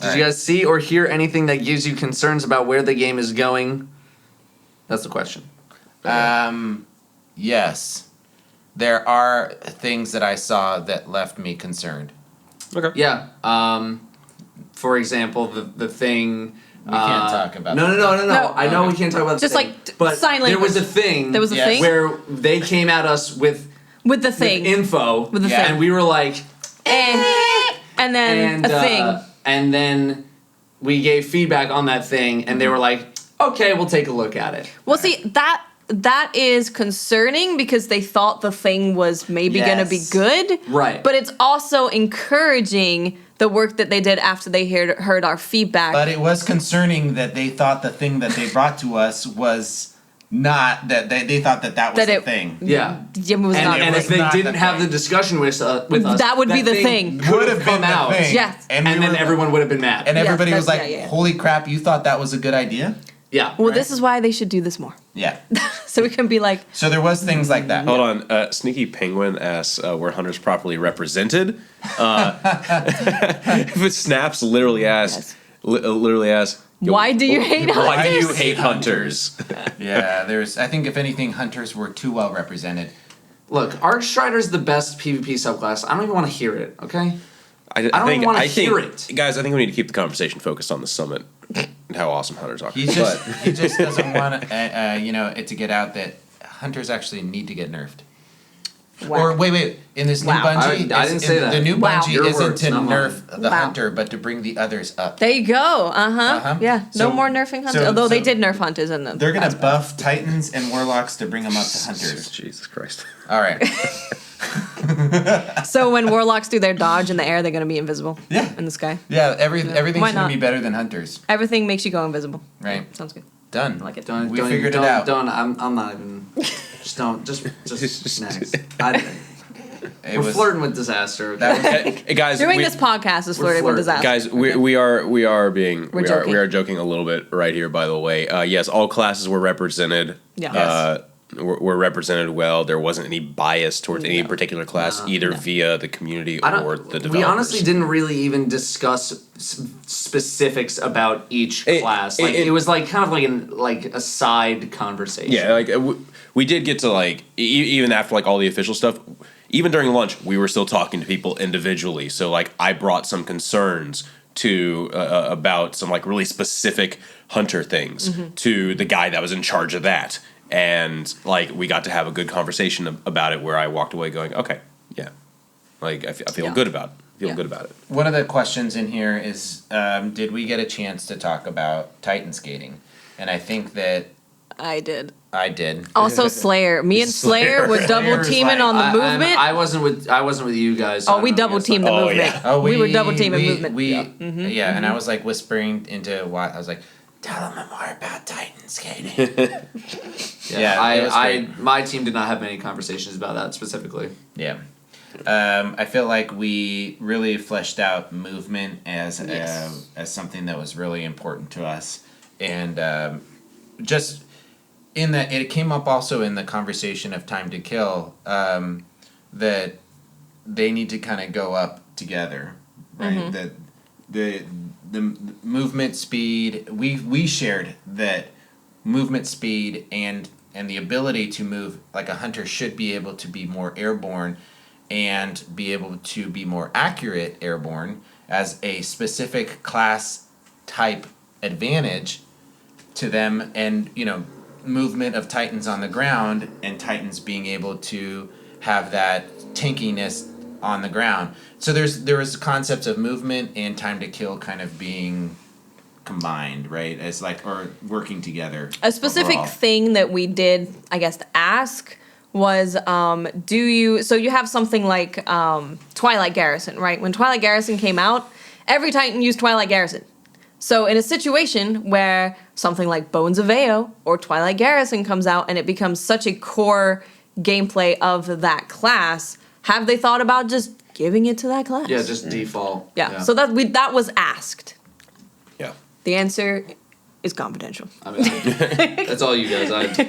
Did you guys see or hear anything that gives you concerns about where the game is going? That's the question. Yes. There are things that I saw that left me concerned. Okay. Yeah. For example, the thing. We can't talk about No. No. I know we can't talk about. Just the like thing, but sign there was a language. thing. There was a Yes. thing where they came at us with with the thing, info, With the Yeah. thing, and we were like, and then and a thing. and then we gave feedback on that thing, and they were like, okay, we'll take a look at it. Well, see that is concerning because they thought the thing was maybe going to be Yes. good. Right. But it's also encouraging the work that they did after they heard our feedback. But it was concerning that they thought the thing that they brought to us was not that they thought that was the thing. Yeah. It was not. And if they didn't have the discussion with us, that would be the thing. Would have been out. the thing. Yes. And then everyone would have been mad. And everybody was like, yeah. "Holy crap! You thought that was a good idea?" Yeah. Well, right? this is why they should do this more. Yeah. So we can be like, So there was things like that. Hold on. Sneaky Penguin asks, were hunters properly represented? If it snaps, literally asks, why do you hate hunters? Why do you hate hunters? Yeah, I think if anything, hunters were too well represented. Look, Archstrider's the best PvP subclass. I don't even want to hear it, okay? I don't even want to hear it. Guys, I think we need to keep the conversation focused on the summit and how awesome hunters are. He just doesn't want it to get out that hunters actually need to get nerfed. Wow. Or wait, in this new Bungie, I didn't say that. The new Wow. Bungie Your isn't words, to not mine. nerf the hunter, but to bring the others up. There you go. Yeah. So- No more nerfing hunters. Although they did nerf hunters in them. They're gonna buff Titans and Warlocks to bring them up to hunters. Jesus Christ. All right. So when warlocks do their dodge in the air, they're gonna be invisible. Yeah. In the sky. Yeah, everything's Why gonna not? be better than hunters. Everything makes you go invisible. Right. Sounds good. Done. I like it. Don't, We don't, figured it don't, out. Don't. I'm not even. Just don't. Just next. It We're was flirting with disaster. that was Hey, guys, Doing this podcast is flirting with disaster. Guys, we are being We're joking. we are joking a little bit right here. By the way, yes, all classes were represented. Yeah. Yes. Were represented well. There wasn't any bias towards any particular class, either via the community or the developers. We honestly didn't really even discuss specifics about each class. It was like kind of like a side conversation. Yeah, like we did get to like even after like all the official stuff. Even during lunch, we were still talking to people individually. So like I brought some concerns to about some like really specific hunter things to the guy that was in charge of that. And like we got to have a good conversation about it, where I walked away going, okay, yeah, like I feel good about it. Good about it. one of the questions in here is, did we get a chance to talk about Titan skating? And I think that I did. I did. Also, Slayer. Me and Slayer were double Slayer's teaming like- on the movement. I wasn't with you guys. So Oh, we double teamed the Oh, movement. yeah. Oh, we were double teaming we, movement. We, Yeah. and I was like whispering into what I was like, tell them more about Titan skating. Yeah, it was great. My team did not have many conversations about that specifically. Yeah. I feel like we really fleshed out movement as something that was really important to us, and just in that it came up also in the conversation of Time to Kill, that they need to kind of go up together, right? That the movement speed, we shared that movement speed and the ability to move like a hunter should be able to be more airborne and be able to be more accurate airborne as a specific class type advantage to them, and movement of Titans on the ground and Titans being able to have that tankiness on the ground. So there was concepts of movement and Time to Kill kind of being combined, right? As like, or working together. A specific overall. thing that we did, I guess, to ask was, so you have something like Twilight Garrison, right? When Twilight Garrison came out, every Titan used Twilight Garrison. So in a situation where something like Bones of Ao or Twilight Garrison comes out and it becomes such a core gameplay of that class, have they thought about just giving it to that class? Yeah, just default. Yeah. So that was asked. Yeah. The answer is confidential. I mean, that's all you guys. I The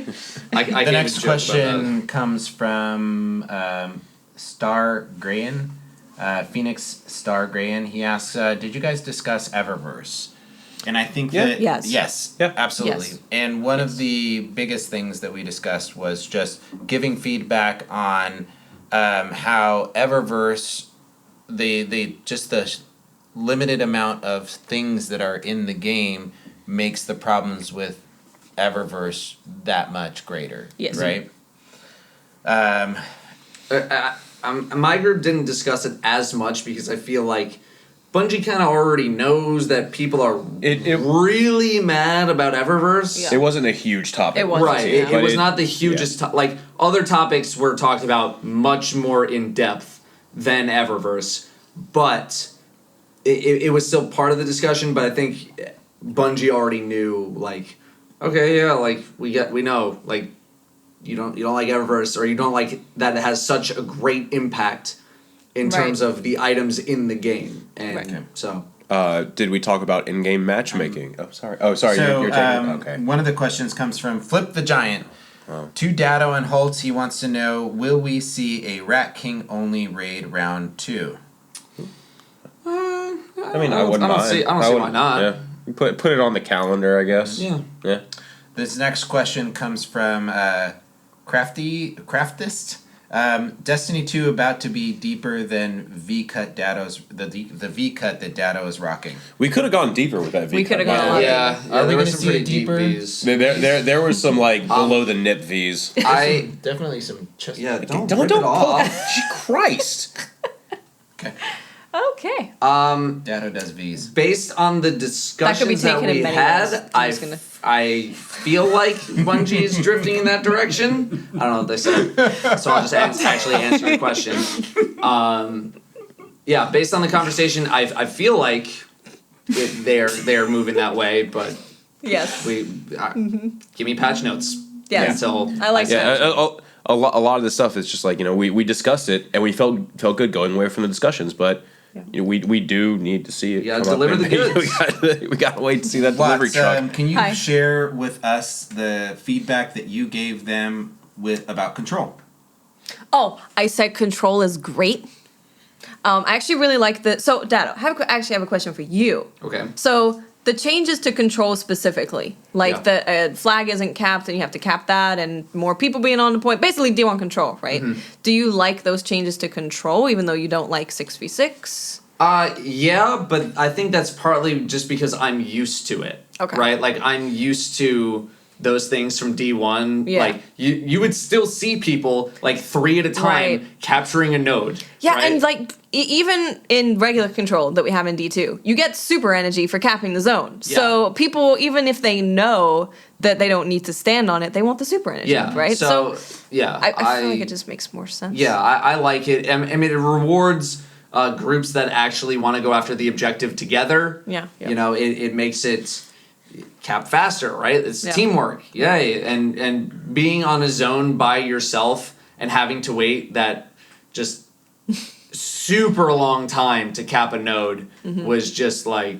can't next even joke about question comes from Star Grayan, Phoenix Star Grayan. He asks, did you guys discuss Eververse? And I think that Yes. yes, Yeah. absolutely. Yes. And one of the biggest things that we discussed was just giving feedback on how Eververse, the limited amount of things that are in the game makes the problems with Eververse that much greater. Yes. Right? My group didn't discuss it as much because I feel like Bungie kind of already knows that people are really mad about Eververse. Yeah. It wasn't a huge topic. It wasn't. Right, Yeah. it was not the hugest. Like other topics were talked about much more in depth than Eververse, but it was still part of the discussion, but I think Bungie already knew, like, okay, yeah, like we know, like you don't like Eververse, or you don't like that it has such a great impact in terms of the items in the game, and so. Did we talk about in-game matchmaking? Sorry. Oh, sorry. So, you're taking. Okay. One of the questions comes from Flip the Giant. To Datto and Holtz, he wants to know: will we see a Rat King only raid round 2? I mean, I wouldn't mind. I don't see why not. Yeah. You put it on the calendar, I guess. Yeah. Yeah. This next question comes from Craftist. Destiny 2 about to be deeper than V-cut Datto's the V-cut that Datto is rocking. We could have gone deeper with that. We could have gone a lot Yeah, Are we there were gonna some see it pretty deep deeper? Vs. There were some like below the nip V's. Definitely some chest. Don't Don't rip it off. Christ. Okay. Okay. Datto does V's. Based on the discussions that taken in we many had, ways. I'm just gonna- I feel like Bungie is drifting in that direction. I don't know what they said, so I'll just actually answer your question. Yeah, based on the conversation, I feel like they're moving that way, but Yes. give me patch notes. Yes. Until I like that. A lot of this stuff is just like, we discussed it and we felt good going away from the discussions, but we do need to see it. You gotta come up deliver and- the goods. we gotta wait to see that delivery truck. Can you Hi. share with us the feedback that you gave them about Control? Oh, I said Control is great. I actually really like the. So, Datto, I actually have a question for you. Okay. So, the changes to Control specifically, like Yeah. the flag isn't capped and you have to cap that, and more people being on the point, basically D1 Control, right? Do you like those changes to Control, even though you don't like 6v6? Yeah, but I think that's partly just because I'm used to it. Okay. Right? Like, I'm used to those things from D1. Yeah. Like, you would still see people, like, 3 at a time Right. capturing a node. Yeah, right? and like even in regular Control that we have in D2, you get super energy for capping the zone. Yeah. So people, even if they know that they don't need to stand on it, they want the super energy, Yeah. right? So, yeah. I feel like it just makes more sense. Yeah, I like it. I mean, it rewards groups that actually want to go after the objective together. Yeah. You know, it makes it cap faster, right? It's Yeah. teamwork. Yay. And being on a zone by yourself and having to wait that just super long time to cap a node was just like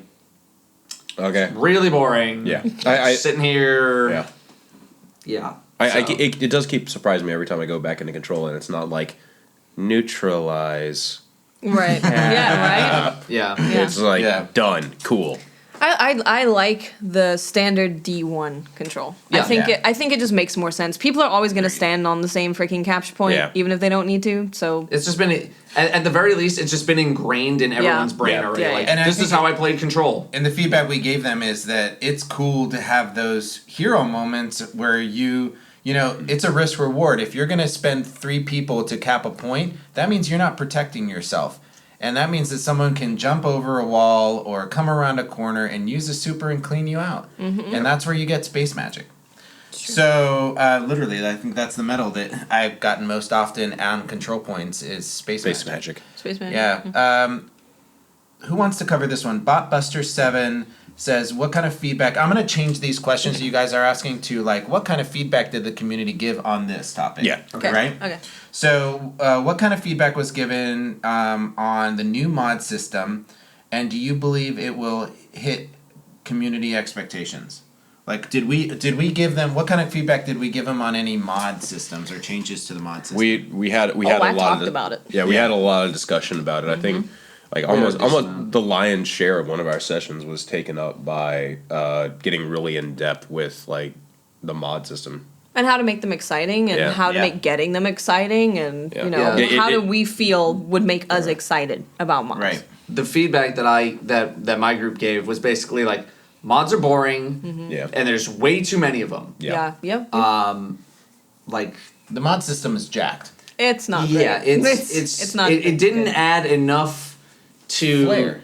Okay. really boring. Yeah. I Sitting here. yeah. Yeah. It does keep surprising me every time I go back into Control, and it's not like neutralize. Right. Yeah, right? Yeah. Yeah. It's like done. Cool. I like the standard D1 Control. Yeah. I think it just makes more sense. People are always going to stand on the same freaking capture point, Yeah. even if they don't need to. So It's just been, at the very least, it's just been ingrained in everyone's brain Yeah. already. Yeah, Like, yeah. And I this think is how I played Control. And the feedback we gave them is that it's cool to have those hero moments where it's a risk reward. If you're going to spend 3 people to cap a point, that means you're not protecting yourself. And that means that someone can jump over a wall or come around a corner and use a super and clean you out. And that's where you get space magic. So, literally, I think that's the medal that I've gotten most often on Control points is space magic. Space Man. Yeah. Who wants to cover this one? Botbuster7 says, what kind of feedback? I'm going to change these questions that you guys are asking to, like, what kind of feedback did the community give on this topic? Yeah. Okay. Right? Okay. So, what kind of feedback was given on the new mod system, and do you believe it will hit community expectations? Like, did we give them, what kind of feedback did we give them on any mod systems or changes to the mod system? We had a I lot talked of about it. Yeah, we had a lot of discussion about it. I think like almost the lion's share of one of our sessions was taken up by getting really in depth with like the mod system. And how to make them exciting, and Yeah. how to make getting them exciting, and Yeah. Yeah. how do we feel would make us excited about mods? Right. The feedback that my group gave was basically like, mods are boring, Yeah. and there's way too many of them. Yeah. Yep. Like, The mod system is jacked. it's not. yeah, great. it's not. It didn't good. add enough to Flair.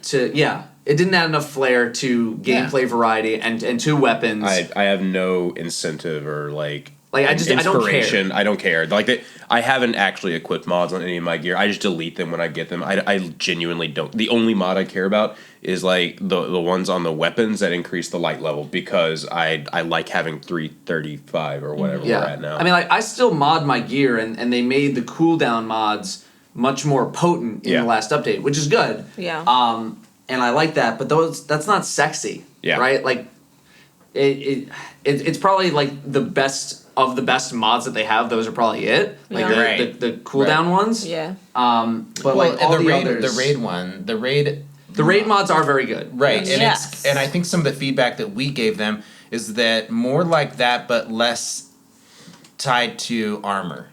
It didn't add enough flair to gameplay variety and to weapons. I have no incentive or like Like I don't care. Inspiration. I don't care. Like I haven't actually equipped mods on any of my gear. I just delete them when I get them. I genuinely don't. The only mod I care about is like the ones on the weapons that increase the light level because I like having 335 or whatever we're at now. I mean, like I still mod my gear, and they made the cooldown mods much more potent in the last update, which is good. Yeah. And I like that, but that's not sexy. Yeah. Right. Like it's probably like the best of the best mods that they have. Those are probably it. Like Yeah. the cooldown ones. Yeah. But like all the others, the raid the raid mods are very good. Right, and Yes. and I think some of the feedback that we gave them is that more like that, but less tied to armor.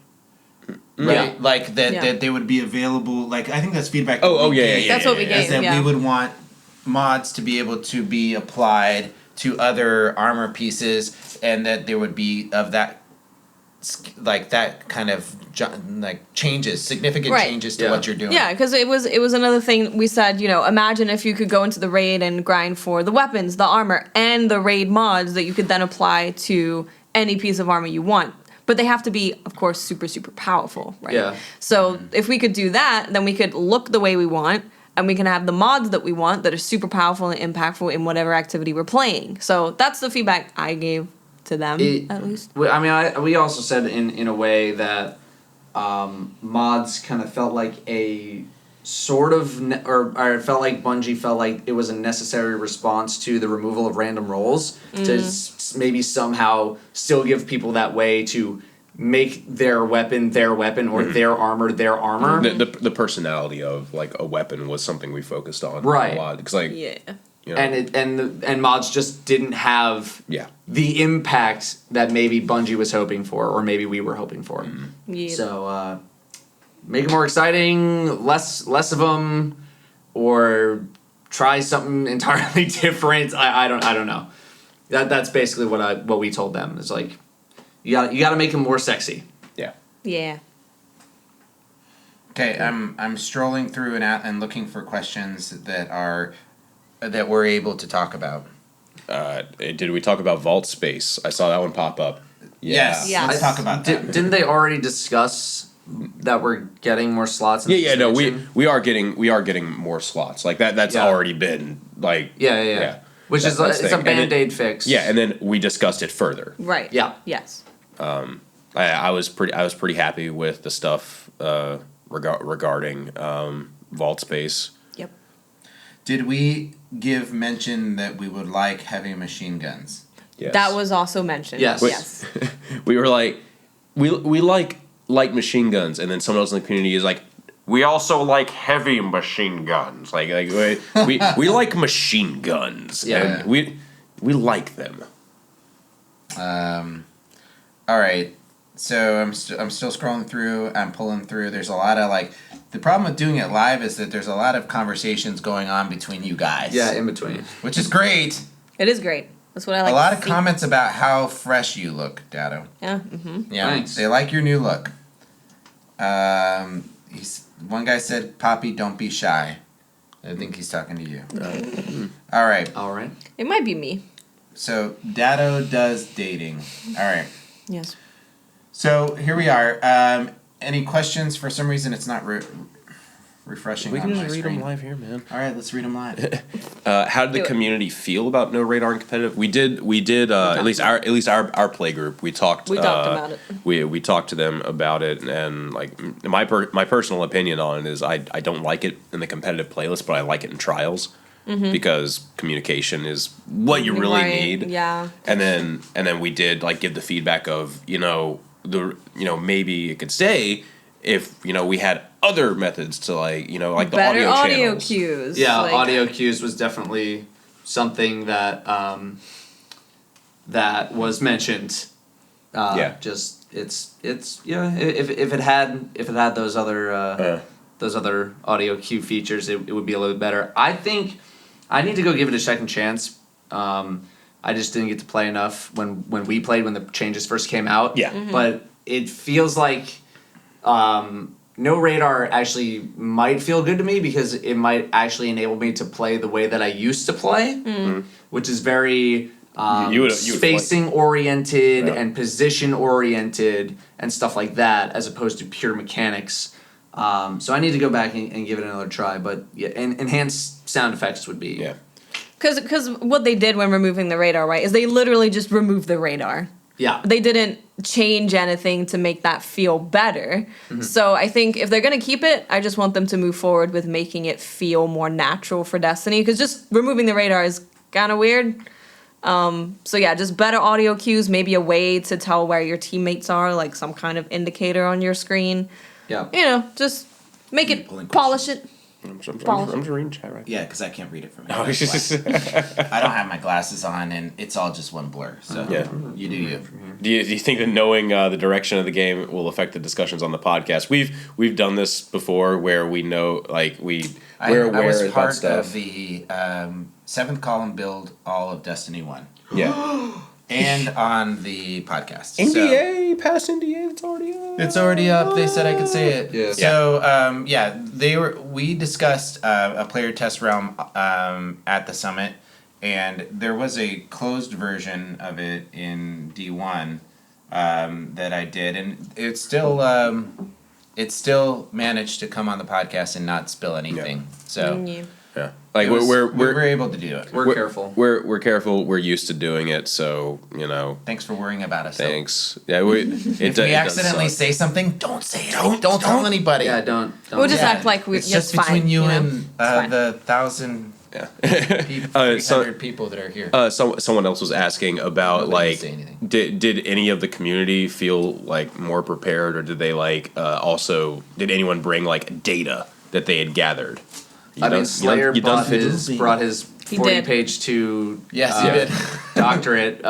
Right, Yeah. like that Yeah. that they would be available. Like I think that's feedback. Oh, that we yeah, gave, yeah, That's what we yeah, gave. is that Yeah. we would want mods to be able to be applied to other armor pieces, and that there would be of that, like that kind of like changes, significant Right. changes to Yeah. what you're doing. Yeah, because it was another thing we said. Imagine if you could go into the raid and grind for the weapons, the armor, and the raid mods that you could then apply to any piece of armor you want. But they have to be, of course, super, super powerful, right? Yeah. So if we could do that, then we could look the way we want, and we can have the mods that we want that are super powerful and impactful in whatever activity we're playing. So that's the feedback I gave to them, at least. I mean, we also said in a way that mods kind of felt like a sort of, or it felt like Bungie felt like it was a necessary response to the removal of random rolls to maybe somehow still give people that way to make their weapon or their armor their armor. The personality of like a weapon was something we focused on Right. a lot because like Yeah. And mods just didn't have the impact that maybe Bungie was hoping for, or maybe we were hoping for. Yeah. So make it more exciting, less of them, or try something entirely different. I don't know. That's basically what we told them. It's like you got to make them more sexy. Yeah. Okay, I'm strolling through and looking for questions that we're able to talk about. did we talk about vault space? I saw that one pop up. Yes, Yeah. let's talk about that. Didn't they already discuss that we're getting more slots? In the No, expansion? we are getting more slots like that. That's already been like Yeah. Which is That's it's thing. a Band-Aid fix. Yeah, and then we discussed it further. Right. Yeah. Yes. I was pretty happy with the stuff regarding vault space. Yep. Did we give mention that we would like heavy machine guns? Yes. That was also mentioned. Yes. Yes. We were like, we like light machine guns, and then someone else in the community is like, we also like heavy machine guns. Like we like machine guns. Yeah. And we like them. All right. So I'm still scrolling through. I'm pulling through. There's a lot of like. The problem with doing it live is that there's a lot of conversations going on between you guys. Yeah, in between. Which is great. It is great. That's what I like. A lot to of see. comments about how fresh you look, Datto. Yeah. Mm-hmm. Yeah, Thanks. they like your new look. One guy said, "Poppy, don't be shy." I think he's talking to you. All right. All right. It might be me. So Datto does dating. All right. Yes. So here we are. Any questions? For some reason, it's not refreshing. We can on just my read screen. them live here, man. All right, let's read them live. How did the Do it. community feel about no radar and competitive? We did at least our play group. We talked. We talked about it. We talked to them about it, and like my personal opinion on it is I don't like it in the competitive playlist, but I like it in trials because communication is what you really Right, need. yeah. And then we did like give the feedback of maybe it could stay if we had other methods to like the Better audio channels. cues. Yeah, like- audio cues was definitely something that that was mentioned. Just it's if it had those other audio cue features, it would be a little bit better. I think I need to go give it a second chance. I just didn't get to play enough when we played when the changes first came out. Yeah. But it feels like no radar actually might feel good to me because it might actually enable me to play the way that I used to play, which is very You would spacing oriented Yeah. and position oriented and stuff like that, as opposed to pure mechanics. So I need to go back and give it another try. But yeah, and enhanced sound effects would be Yeah. Because what they did when removing the radar, right, is they literally just removed the radar. yeah. They didn't change anything to make that feel better. So I think if they're going to keep it, I just want them to move forward with making it feel more natural for Destiny. Because just removing the radar is kind of weird. So yeah, just better audio cues, maybe a way to tell where your teammates are, like some kind of indicator on your screen. Yeah. You know, just make it, Pulling polish it. I'm just Polish. reading chat right. Yeah, because I can't read it from here. Oh, That's why. I don't have my glasses on, and it's all just one blur. So Yeah. you do you. Do you think that knowing the direction of the game will affect the discussions on the podcast? We've done this before where we know, like, we're I aware was about part stuff. of the 7th column build all of Destiny 1. Yeah. And on the podcast. NDA, past NDA, it's already up. It's already up. They said I could say it. Yeah. So we discussed a player test realm at the summit, and there was a closed version of it in D1 that I did, and it still managed to come on the podcast and not spill anything. So Yeah. Like we were we're able to do it. We're careful. We're careful. We're used to doing it, so you know. Thanks for worrying about us. Thanks. Yeah, If we accidentally say something, don't say it. Don't tell anybody. Yeah, don't. We'll just act like it's it's just between fine, you know? and It's fine. the 1,000 Yeah. people, 300 people that are here. Someone else was asking about Nobody like, can say anything. did any of the community feel like more prepared, or did they like also did anyone bring like data that they had gathered? I mean, Slayer brought his He 40-page to Yes, he did. doctorate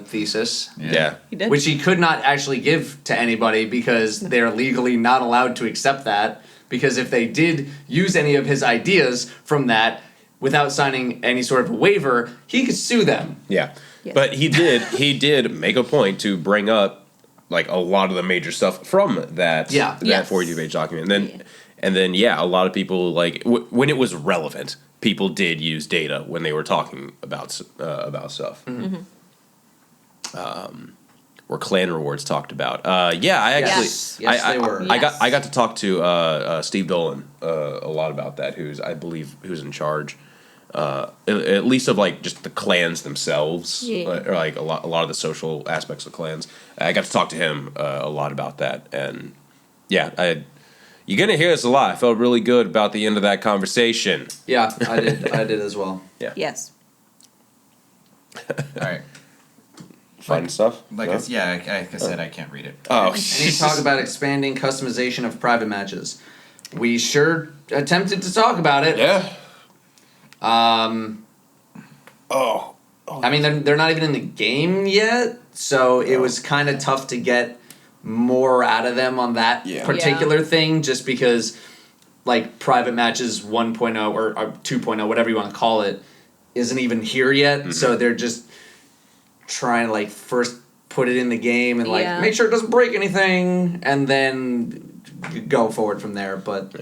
thesis, Yeah. He did. which he could not actually give to anybody because they're legally not allowed to accept that. Because if they did use any of his ideas from that without signing any sort of a waiver, he could sue them. Yeah. Yeah. But he did make a point to bring up like a lot of the major stuff from that Yeah. that Yes. 42-page document. And then a lot of people like when it was relevant, people did use data when they were talking about stuff. Or clan rewards talked about. I actually Yes, they were. I got to talk to Steve Dolan a lot about that, who's in charge at least of like just the clans themselves, or like a lot of the social aspects of clans. I got to talk to him a lot about that, and you're gonna hear this a lot. I felt really good about the end of that conversation. Yeah, I did as well. Yes. All right. Fun stuff. Like No? like I said, I can't read it. Oh, And you talk about expanding customization of private matches. We sure attempted to talk about it. yeah. I mean, they're not even in the game yet, so it was kind of tough to get more out of them on that particular thing, just because, like, private matches 1.0 or 2.0, whatever you want to call it, isn't even here yet. So they're just trying to, like, first put it in the game and, like, make sure it doesn't break anything, and then go forward from there. But,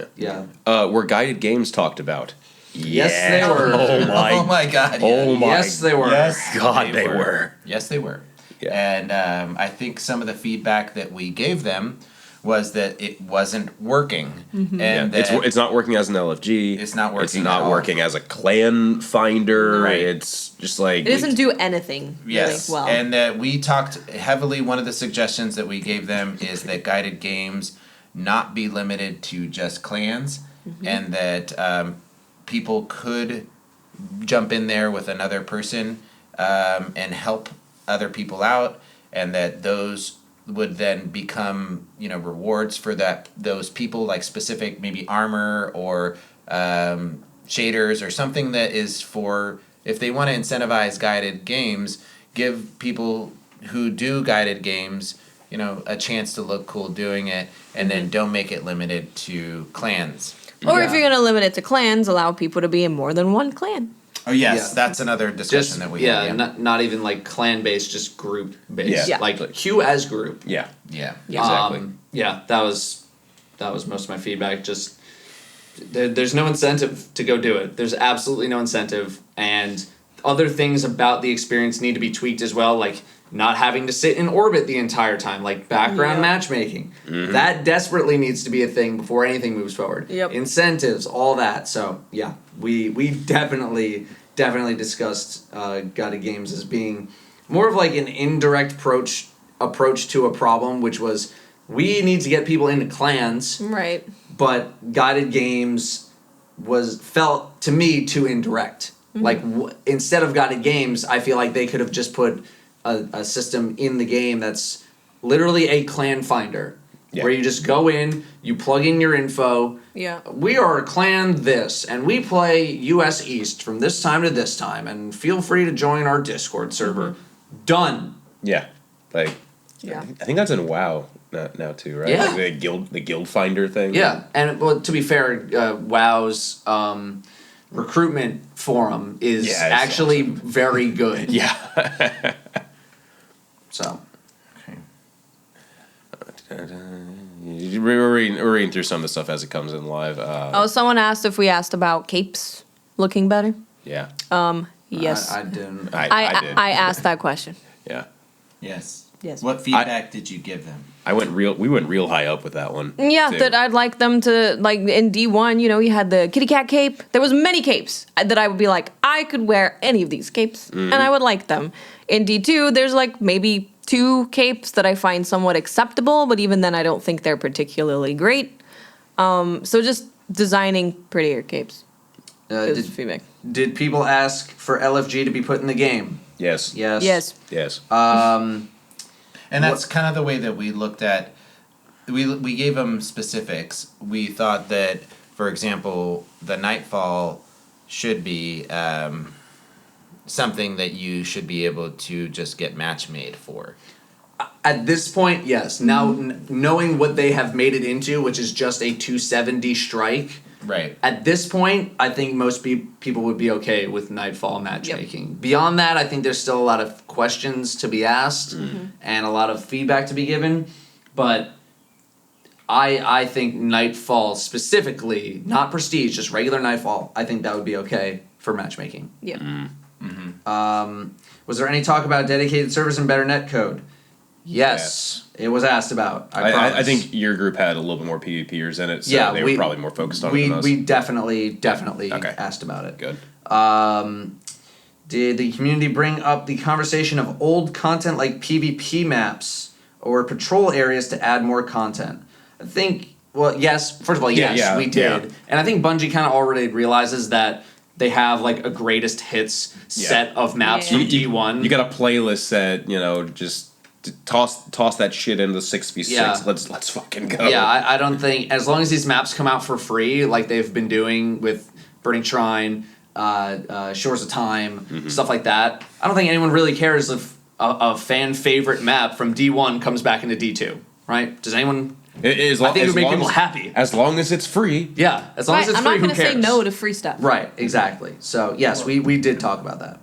Were guided games talked about? Yes, they were. Oh my god. Oh my. Yes, they were. Yes, God, they were. Yes, they were. Yeah. And I think some of the feedback that we gave them was that it wasn't working, and that It's not working as an LFG. It's not working It's not at all. working as a clan finder. Right. It's just like It doesn't do anything Yes, really well. and that we talked heavily. One of the suggestions that we gave them is that guided games not be limited to just clans, and that people could jump in there with another person and help other people out, and that those would then become rewards for those people, like specific maybe armor or shaders or something that is for, if they want to incentivize guided games, give people who do guided games a chance to look cool doing it, and then don't make it limited to clans. Or if you're going to limit it to clans, allow people to be in more than one clan. Oh yes, Yeah. that's another discussion Just that we had. not even like clan based, just group based. Yeah. Like Q as group. Yeah. Yeah. Exactly. That was most of my feedback. Just there's no incentive to go do it. There's absolutely no incentive, and other things about the experience need to be tweaked as well, like not having to sit in orbit the entire time, like background matchmaking. That desperately needs to be a thing before anything moves forward. Yep. Incentives, all that. So yeah, we definitely discussed Guided Games as being more of like an indirect approach to a problem, which was we need to get people into clans, Right. but Guided Games felt to me too indirect. Like instead of Guided Games, I feel like they could have just put a system in the game that's literally a clan finder, where you just go in, you plug in your info. Yeah. We are clan this, and we play US East from this time to this time, and feel free to join our Discord server. Done. Yeah, like Yeah. I think that's in WoW now too, right? Yeah. Like the guild finder thing. Yeah, and well, to be fair, WoW's recruitment forum is Yeah, it's actually awesome. very good. Yeah. So. We're reading through some of the stuff as it comes in live. Someone asked if we asked about capes looking better. Yeah. Yes. I didn't. I did. I asked that question. Yeah. Yes. Yes. What feedback did you give them? We went real high up with that one. Yeah, too. that I'd like them to, like, in D1, you had the kitty cat cape. There was many capes that I would be like, I could wear any of these capes, and I would like them. In D2, there's, like, maybe 2 capes that I find somewhat acceptable, but even then I don't think they're particularly great. So just designing prettier capes is feedback. Did people ask for LFG to be put in the game? Yes. Yes. Yes. Yes. And that's kind of the way that we looked at. We gave them specifics. We thought that, for example, the Nightfall should be something that you should be able to just get match made for. At this point, yes. Now, knowing what they have made it into, which is just a 270 strike, Right. at this point, I think most people would be okay with Nightfall matchmaking. Beyond that, I think there's still a lot of questions to be asked and a lot of feedback to be given. But I think Nightfall specifically, not Prestige, just regular Nightfall, I think that would be okay for matchmaking. Yeah. Was there any talk about dedicated servers and better netcode? Yes. It was asked about. I promise. I think your group had a little bit more PvPers in it, so Yeah, they were probably more focused on it we than us. we definitely Okay. asked about it. Good. Did the community bring up the conversation of old content like PvP maps or patrol areas to add more content? I think, well, yes. First of all, yes, we did. yeah. And I think Bungie kind of already realizes that they have like a greatest hits set of maps from D1. You got a playlist that just toss that shit into 6v6. Yeah. Let's fucking go. Yeah, I don't think, as long as these maps come out for free, like they've been doing with Burning Shrine, Shores of Time, stuff like that, I don't think anyone really cares if a fan favorite map from D1 comes back into D2, right? Does anyone? I think it would make people happy. As long as it's free. Yeah, as long as it's I'm free, not who going to cares? say no to free stuff. Right, exactly. So yes, we did talk about that.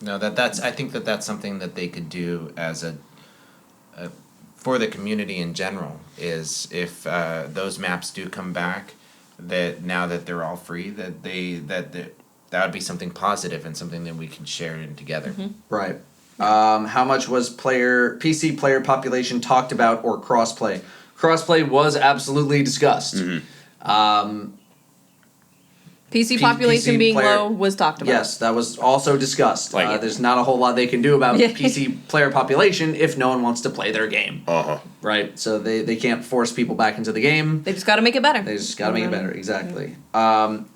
No, I think that's something that they could do as a for the community in general, is if those maps do come back, that now that they're all free, that would be something positive and something that we can share in together. Right. How much was PC player population talked about or crossplay? Crossplay was absolutely discussed. PC population PC being player- low was talked about. Yes, that was also discussed. Like- There's not a whole lot they can do about Yeah. PC player population if no one wants to play their game. Right? So they can't force people back into the game. They just got to make it better. They just gotta make it better, exactly.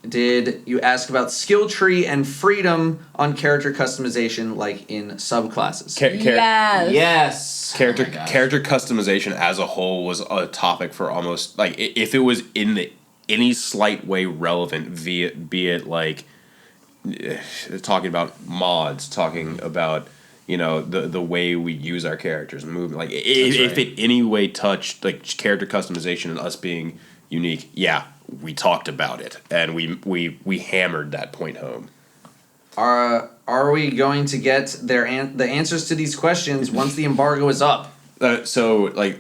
Did you ask about skill tree and freedom on character customization like in subclasses? Yes. Yes. Character Oh my gosh. character customization as a whole was a topic for almost if it was in any slight way relevant, be it like talking about mods, talking about the way we use our characters and movement, like if it any way touched like character customization and us being unique, we talked about it and we hammered that point home. Are we going to get the answers to these questions once the embargo is up? The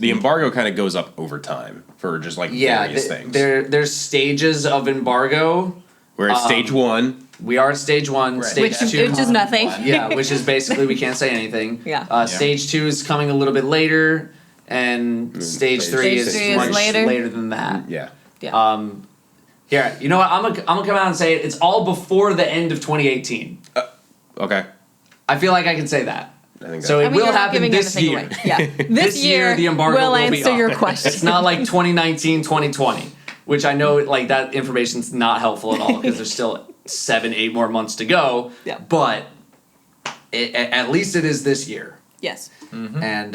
embargo kind of goes up over time for just various things. There's stages of embargo. We're at stage 1. we are at stage 1. Right. Stage Which 2. is nothing. Yeah, which is basically we can't say anything. Yeah. Stage 2 is coming a little bit later, and stage 3 is Stage 3 is much later. later than that. Yeah. Here, you know what? I'm gonna come out and say it. It's all before the end of 2018. Okay. I feel like I can say that. I think So that- it I mean, will you're not happen giving this anything year. away. Yeah. This year, the embargo will will be answer up. your question. It's not like 2019, 2020, which I know like that information's not helpful at all because there's still 7-8 more months to go. Yeah. But at least it is this year. Yes. And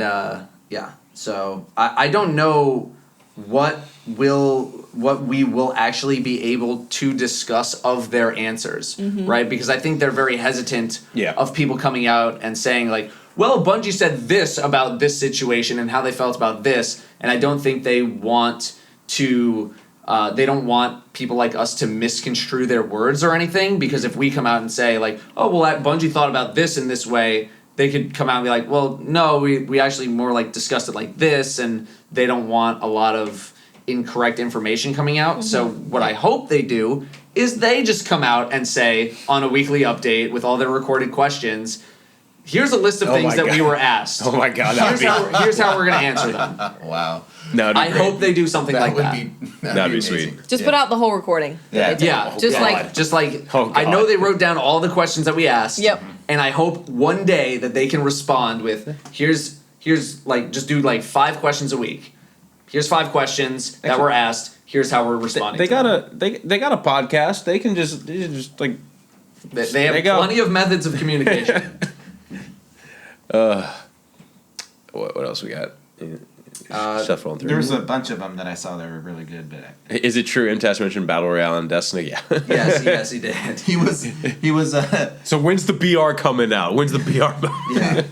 yeah, so I don't know what we will actually be able to discuss of their answers, right? Because I think they're very hesitant of people coming out and saying like, well, Bungie said this about this situation and how they felt about this, and I don't think they want to. They don't want people like us to misconstrue their words or anything, because if we come out and say like, oh well, Bungie thought about this in this way, they could come out and be like, well, no, we actually more like discussed it like this, and they don't want a lot of incorrect information coming out. So what I hope they do is they just come out and say on a weekly update with all their recorded questions, here's a list of things that we were asked. Oh my god, that would be Here's how we're going to answer them. Wow. no, I hope they do something like that. That'd be sweet. Just put out the whole recording. Yeah. Yeah, Just just like Oh, I know God. they wrote down all the questions that we asked. Yep. And I hope one day that they can respond with here's like just do like 5 questions a week. Here's 5 questions that were asked. Here's how we're responding. They to them. got they got a podcast. They can just like They have There you go. plenty of methods of communication. what else we got? Uh, Shuffling through. There was a bunch of them that I saw that were really good, but Is it true MTS mentioned Battle Royale and Destiny? Yeah. yes, he did. he was So when's the BR coming out? When's the BR? Yeah.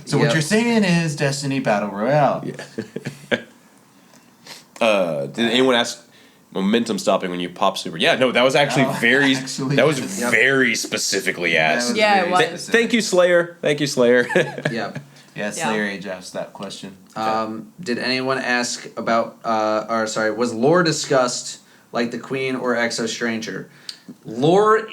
So Yep. what you're saying is Destiny Battle Royale. Did anyone ask momentum stopping when you pop super? Yeah, no, that was actually very actually that was is. very specifically asked. Yeah, it very was. specific. Thank you, Slayer. Thank you, Slayer. Yeah. Yeah, Slayer Age asked that question. Did anyone ask about was lore discussed like the Queen or Exo Stranger? Lore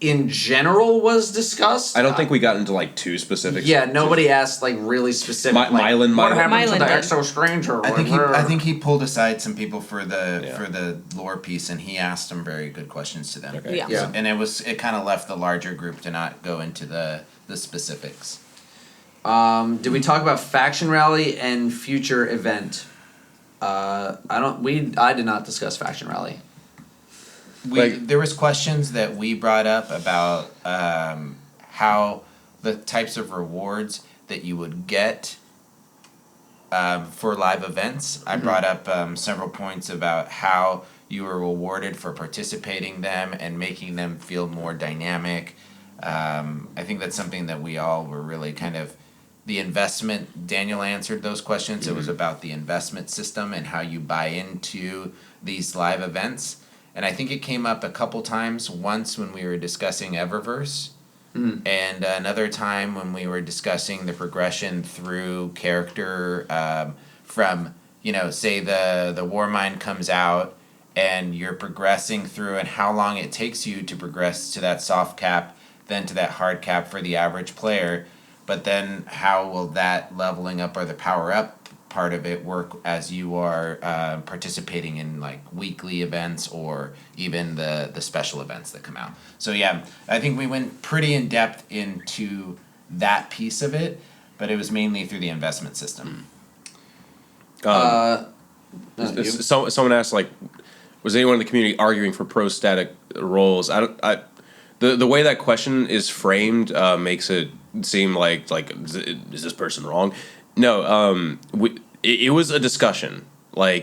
in general was discussed. I don't think we got into like too specific. Yeah, nobody asked like really specific. like, Mylan- what Mylan- happened to the Mylan did. Exo Stranger? I think he pulled aside some people for the Yeah. for the lore piece, and he asked some very good questions to them. Okay. Yeah. Yeah. And it kind of left the larger group to not go into the specifics. Did we talk about Faction Rally and future event? I did not discuss Faction Rally. There was questions that we brought up about how the types of rewards that you would get for live events. I brought up several points about how you were rewarded for participating them and making them feel more dynamic. I think that's something that we all were really kind of the investment. Daniel answered those questions. It was about the investment system and how you buy into these live events. And I think it came up a couple times. Once when we were discussing Eververse, and another time when we were discussing the progression through character from, say the Warmind comes out and you're progressing through and how long it takes you to progress to that soft cap, then to that hard cap for the average player. But then how will that leveling up or the power up part of it work as you are participating in like weekly events or even the special events that come out. So yeah, I think we went pretty in depth into that piece of it, but it was mainly through the investment system. Someone asked like, was anyone in the community arguing for pro static roles? The way that question is framed makes it seem like is this person wrong? No, it was a discussion. We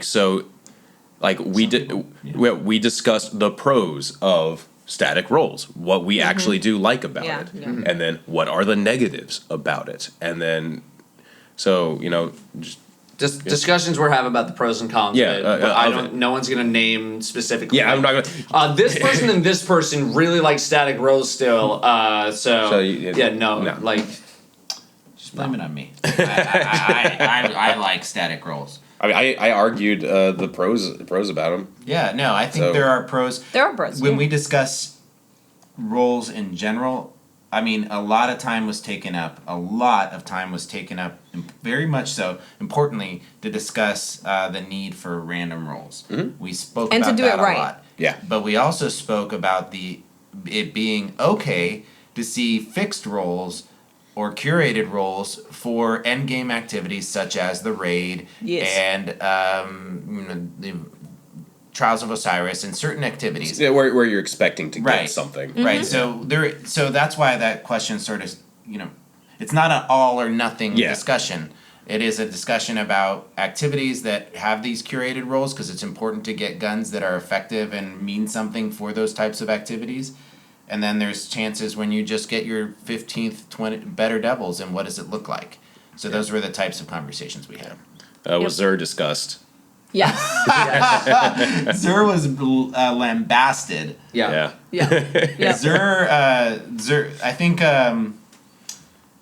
discussed the pros of static roles, what we actually do like about it, and then what are the negatives about it, and then just Discussions we're having about the pros and cons. Yeah, of it. No one's gonna name specifically. yeah, I'm not gonna. This person and this person really like static roles still. No. Like. Just blame it on me. I like static roles. I mean, I argued the pros about them. Yeah, no, I think So- there are pros. There are pros. When we discuss roles in general, I mean, a lot of time was taken up. Very much so, importantly, to discuss the need for random roles. Mm-hmm. We spoke And to about do that it right. a lot. Yeah. But we also spoke about it being okay to see fixed roles or curated roles for endgame activities such as the raid and the Trials of Osiris and certain activities. Yeah, where you're expecting to get Right. something. Right. So that's why that question sort of, it's not an all or nothing discussion. It is a discussion about activities that have these curated roles because it's important to get guns that are effective and mean something for those types of activities. And then there's chances when you just get your 15th, 20 better devils, and what does it look like? So those were the types of conversations we had. Was Xur discussed? Yes. Xur was lambasted. Yeah. Xur,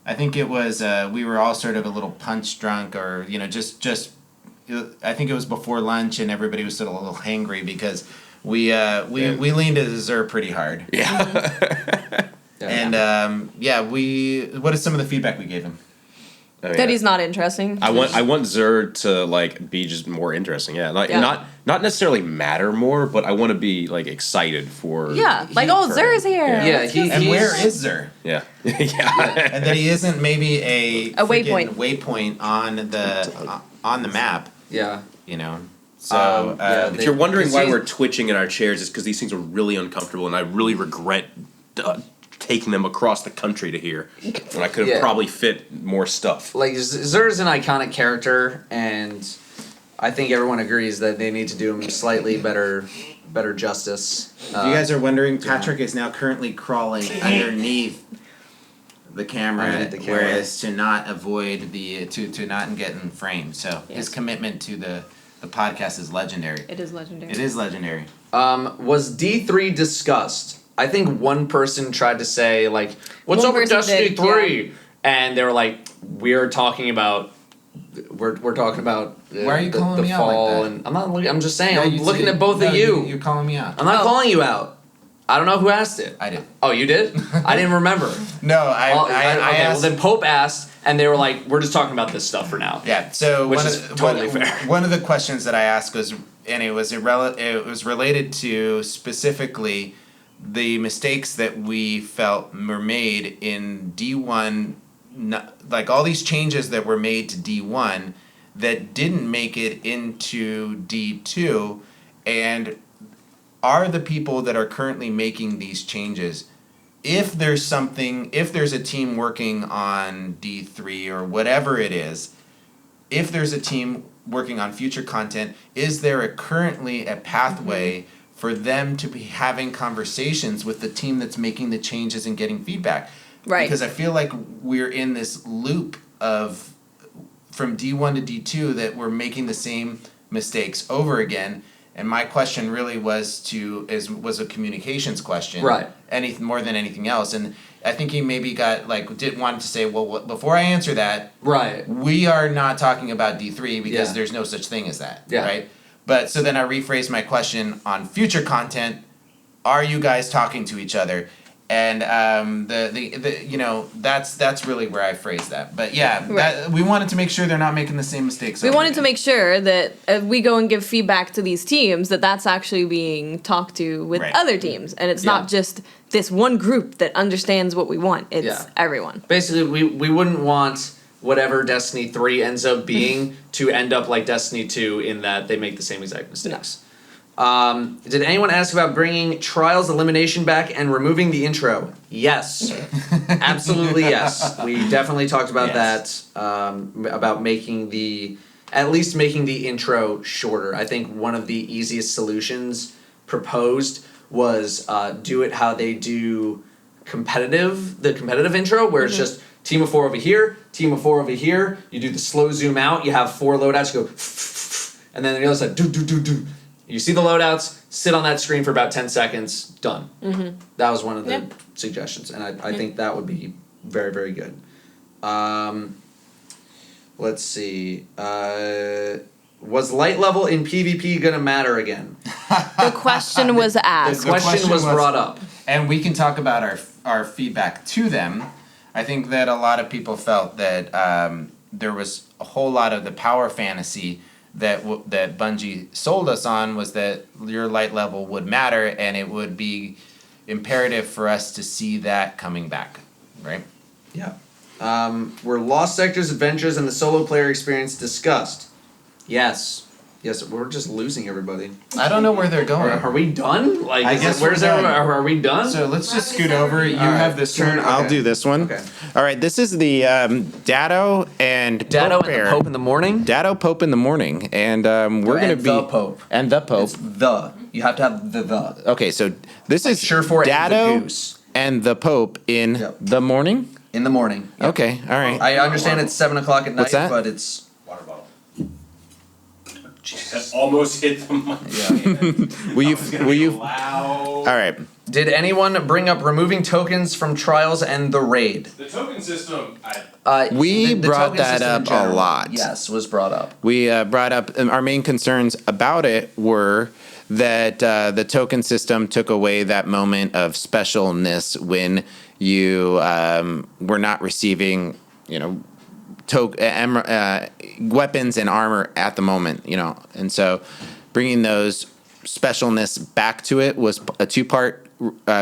I think it was we were all sort of a little punch drunk, or just I think it was before lunch, and everybody was sort of a little hangry because we leaned into Xur pretty hard. Yeah. And what is some of the feedback we gave him? That he's not interesting. I want Xur to be just more interesting. Yeah, not necessarily matter more, but I want to be excited for. Yeah, Xur's here. Yeah, and where is Xur? Yeah. And that he isn't maybe a waypoint. waypoint on the map. Yeah. So if you're wondering why we're twitching in our chairs, it's because these things are really uncomfortable, and I really regret taking them across the country to here when I could have probably fit more stuff. Xur is an iconic character, and I think everyone agrees that they need to do him slightly better justice. If you guys are wondering, Patrick is now currently crawling underneath the camera, whereas to not avoid to not get in frame. So his commitment to the podcast is legendary. It is legendary. It is legendary. Was D3 discussed? I think one person tried to say, what's up with Destiny 3? And they were like, we're talking about Why are you calling me out like that? And I'm not looking. I'm just saying. I'm looking at both of you. You're calling me out. I'm not calling you out. I don't know who asked it. I did. Oh, you did? I didn't remember. No, I okay, asked. well then Pope asked, and they were like, "We're just talking about this stuff for now." Yeah. So which is totally fair. One of the questions that I asked was, and it was related to specifically the mistakes that we felt were made in D1, all these changes that were made to D1 that didn't make it into D2, and are the people that are currently making these changes, if there's a team working on D3 or whatever it is, if there's a team working on future content, is there currently a pathway for them to be having conversations with the team that's making the changes and getting feedback? Right. Because I feel like we're in this loop of from D1 to D2 that we're making the same mistakes over again. And my question really was a communications question, right? More than anything else. And I think he maybe wanted to say, well, before I answer that, right? We are not talking about D3 because there's no such thing as that, right? But so then I rephrased my question on future content. Are you guys talking to each other? And that's really where I phrased that. But we wanted to make sure they're not making the same mistakes. We wanted to make sure that if we go and give feedback to these teams, that's actually being talked to with other teams, and it's not just this one group that understands what we want. It's everyone. Basically, we wouldn't want whatever Destiny 3 ends up being to end up like Destiny 2 in that they make the same exact mistakes. No. Did anyone ask about bringing Trials Elimination back and removing the intro? Yes. Absolutely yes. We definitely talked about that, about at least making the intro shorter. I think one of the easiest solutions proposed was do it how they do the competitive intro, where it's just team of 4 over here, team of 4 over here, you do the slow zoom out, you have 4 loadouts, you go and then on the other side, do. You see the loadouts, sit on that screen for about 10 seconds, done. Mm-hmm. That was one of the suggestions, and I think that would be very, very good. Let's see. Was light level in PvP going to matter again? The question was asked. The question was brought up. and we can talk about our feedback to them. I think that a lot of people felt that there was a whole lot of the power fantasy that that Bungie sold us on was that your light level would matter, and it would be imperative for us to see that coming back, right? Yeah. Were Lost Sectors adventures and the solo player experience discussed? Yes. Yes, we're just losing everybody. I don't know where they're going. Are we done? Like, I guess where's we're done. everyone? Are we done? So let's just scoot over. You have this turn. Okay. I'll do this one. Okay. All right. This is the Datto and Datto Pope and the pair. Pope in the morning. Datto Pope in the morning, and we're gonna And be the Pope. and the Pope. It's the. You have to have the. Okay, so this is Sure for Datto the goose. and the Pope in Yep. the morning. In the morning. Yep. Okay, all right. I understand it's 7 o'clock at night, What's that? but it's. Water bottle. That almost hit the mic. Yeah. Will you? Loud. All right. Did anyone bring up removing tokens from trials and the raid? The token system. We The brought token that system in up a general, lot. Yes, was brought up. We brought up our main concerns about it were that the token system took away that moment of specialness when you were not receiving, weapons and armor at the moment, and so bringing those specialness back to it was a two-part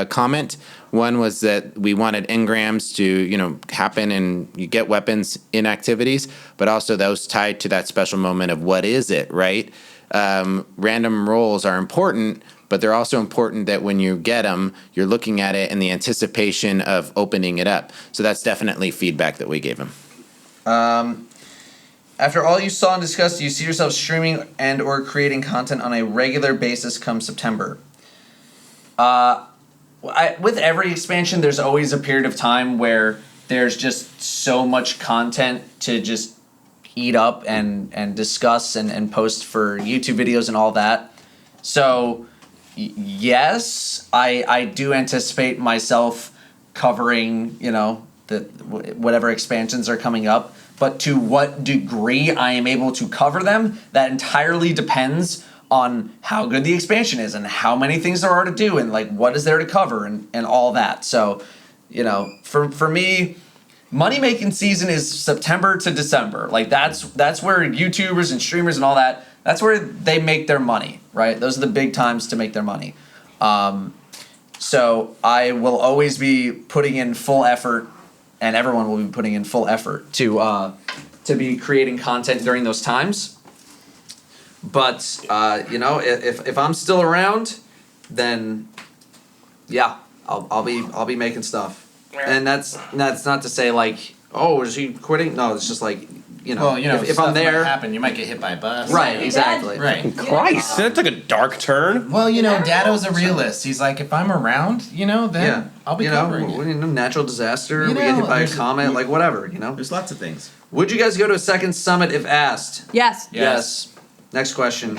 comment. One was that we wanted engrams to, happen and you get weapons in activities, but also those tied to that special moment of what is it, right? Random rolls are important, but they're also important that when you get them, you're looking at it in the anticipation of opening it up. So that's definitely feedback that we gave them. After all you saw and discussed, do you see yourself streaming and or creating content on a regular basis come September? With every expansion, there's always a period of time where there's just so much content to just eat up and discuss and post for YouTube videos and all that. So, yes, I do anticipate myself covering, whatever expansions are coming up. But to what degree I am able to cover them, that entirely depends on how good the expansion is and how many things there are to do and like what is there to cover and all that. So, for me, money making season is September to December. Like that's where YouTubers and streamers and all that, that's where they make their money, right? Those are the big times to make their money. So I will always be putting in full effort, and everyone will be putting in full effort to be creating content during those times. But if I'm still around, then yeah, I'll be making stuff. And that's not to say like, oh, is he quitting? No, it's just like, if I'm there, happen, you might get hit by a bus. right, exactly. Right. Christ, that took a dark turn. Well, Datto's a realist. He's like, if I'm around, then I'll be covering it. Natural disaster, we get hit by a comet, like whatever, There's lots of things. Would you guys go to a second summit if asked? Yes. Yes. Next question.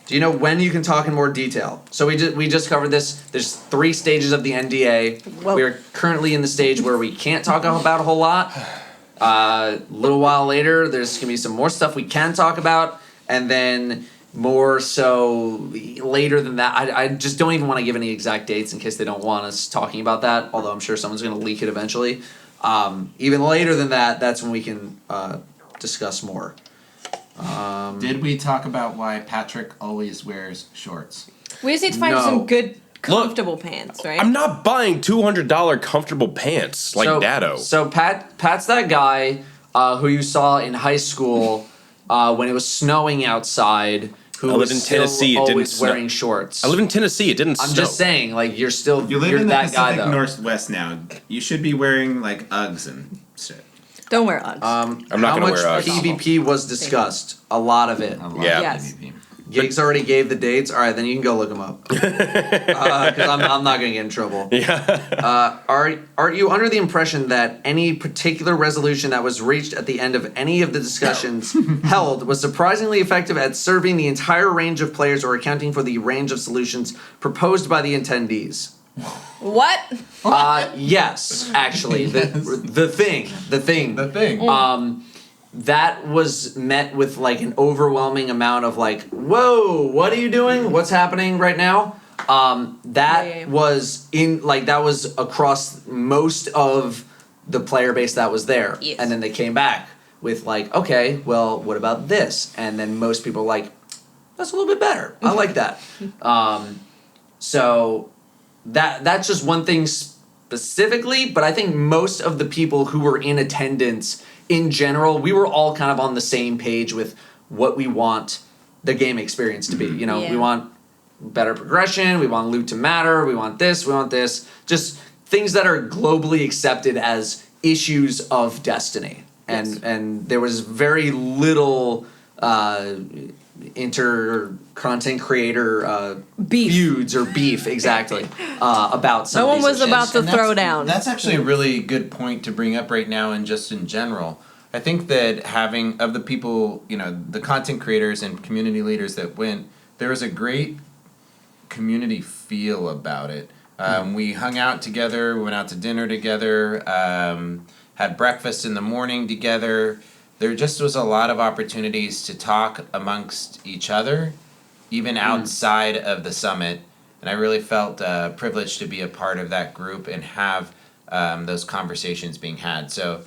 Do you know when you can talk in more detail? So we just covered this. There's 3 stages of the NDA. Whoa. We are currently in the stage where we can't talk about a whole lot. A little while later, there's gonna be some more stuff we can talk about, and then more so later than that. I just don't even want to give any exact dates in case they don't want us talking about that. Although I'm sure someone's gonna leak it eventually. Even later than that, that's when we can discuss more. Did we talk about why Patrick always wears shorts? We just need to find No. some good, comfortable pants, right? I'm not buying $200 comfortable pants like Datto. So Pat's that guy who you saw in high school when it was snowing outside. Who I live was in still Tennessee, it didn't always snow. wearing shorts. I live in Tennessee. It didn't I'm snow. just saying, like you're still You live you're in the that guy Pacific though. Northwest now. You should be wearing like Uggs and shit. Don't wear Uggs. I'm not How gonna much wear Uggs. PvP was discussed? A lot of it. Yeah. Yes. Gigs already gave the dates. All right, then you can go look them up. Because I'm not going to get in trouble. Yeah. Are you under the impression that any particular resolution that was reached at the end of any of the discussions held was surprisingly effective at serving the entire range of players or accounting for the range of solutions proposed by the attendees? What? Yes, actually. The thing. That was met with like an overwhelming amount of like, whoa, what are you doing? What's happening right now? Yeah. was that was across most of the player base that was there. Yes. And then they came back with like, okay, well, what about this? And then most people were like, that's a little bit better. I like that. So that's just one thing specifically, but I think most of the people who were in attendance in general, we were all kind of on the same page with what we want the game experience to be. You know, we want better progression, we want loot to matter, we want this, just things that are globally accepted as issues of Destiny. And there was very little content creator Beef. feuds or beef exactly about some No of one these was issues. about to And throw down. That's actually a really good point to bring up right now, and just in general. I think that having of the people, you know, the content creators and community leaders that went, there was a great community feel about it. We hung out together, we went out to dinner together, had breakfast in the morning together. There just was a lot of opportunities to talk amongst each other, even outside of the summit. And I really felt privileged to be a part of that group and have those conversations being had. So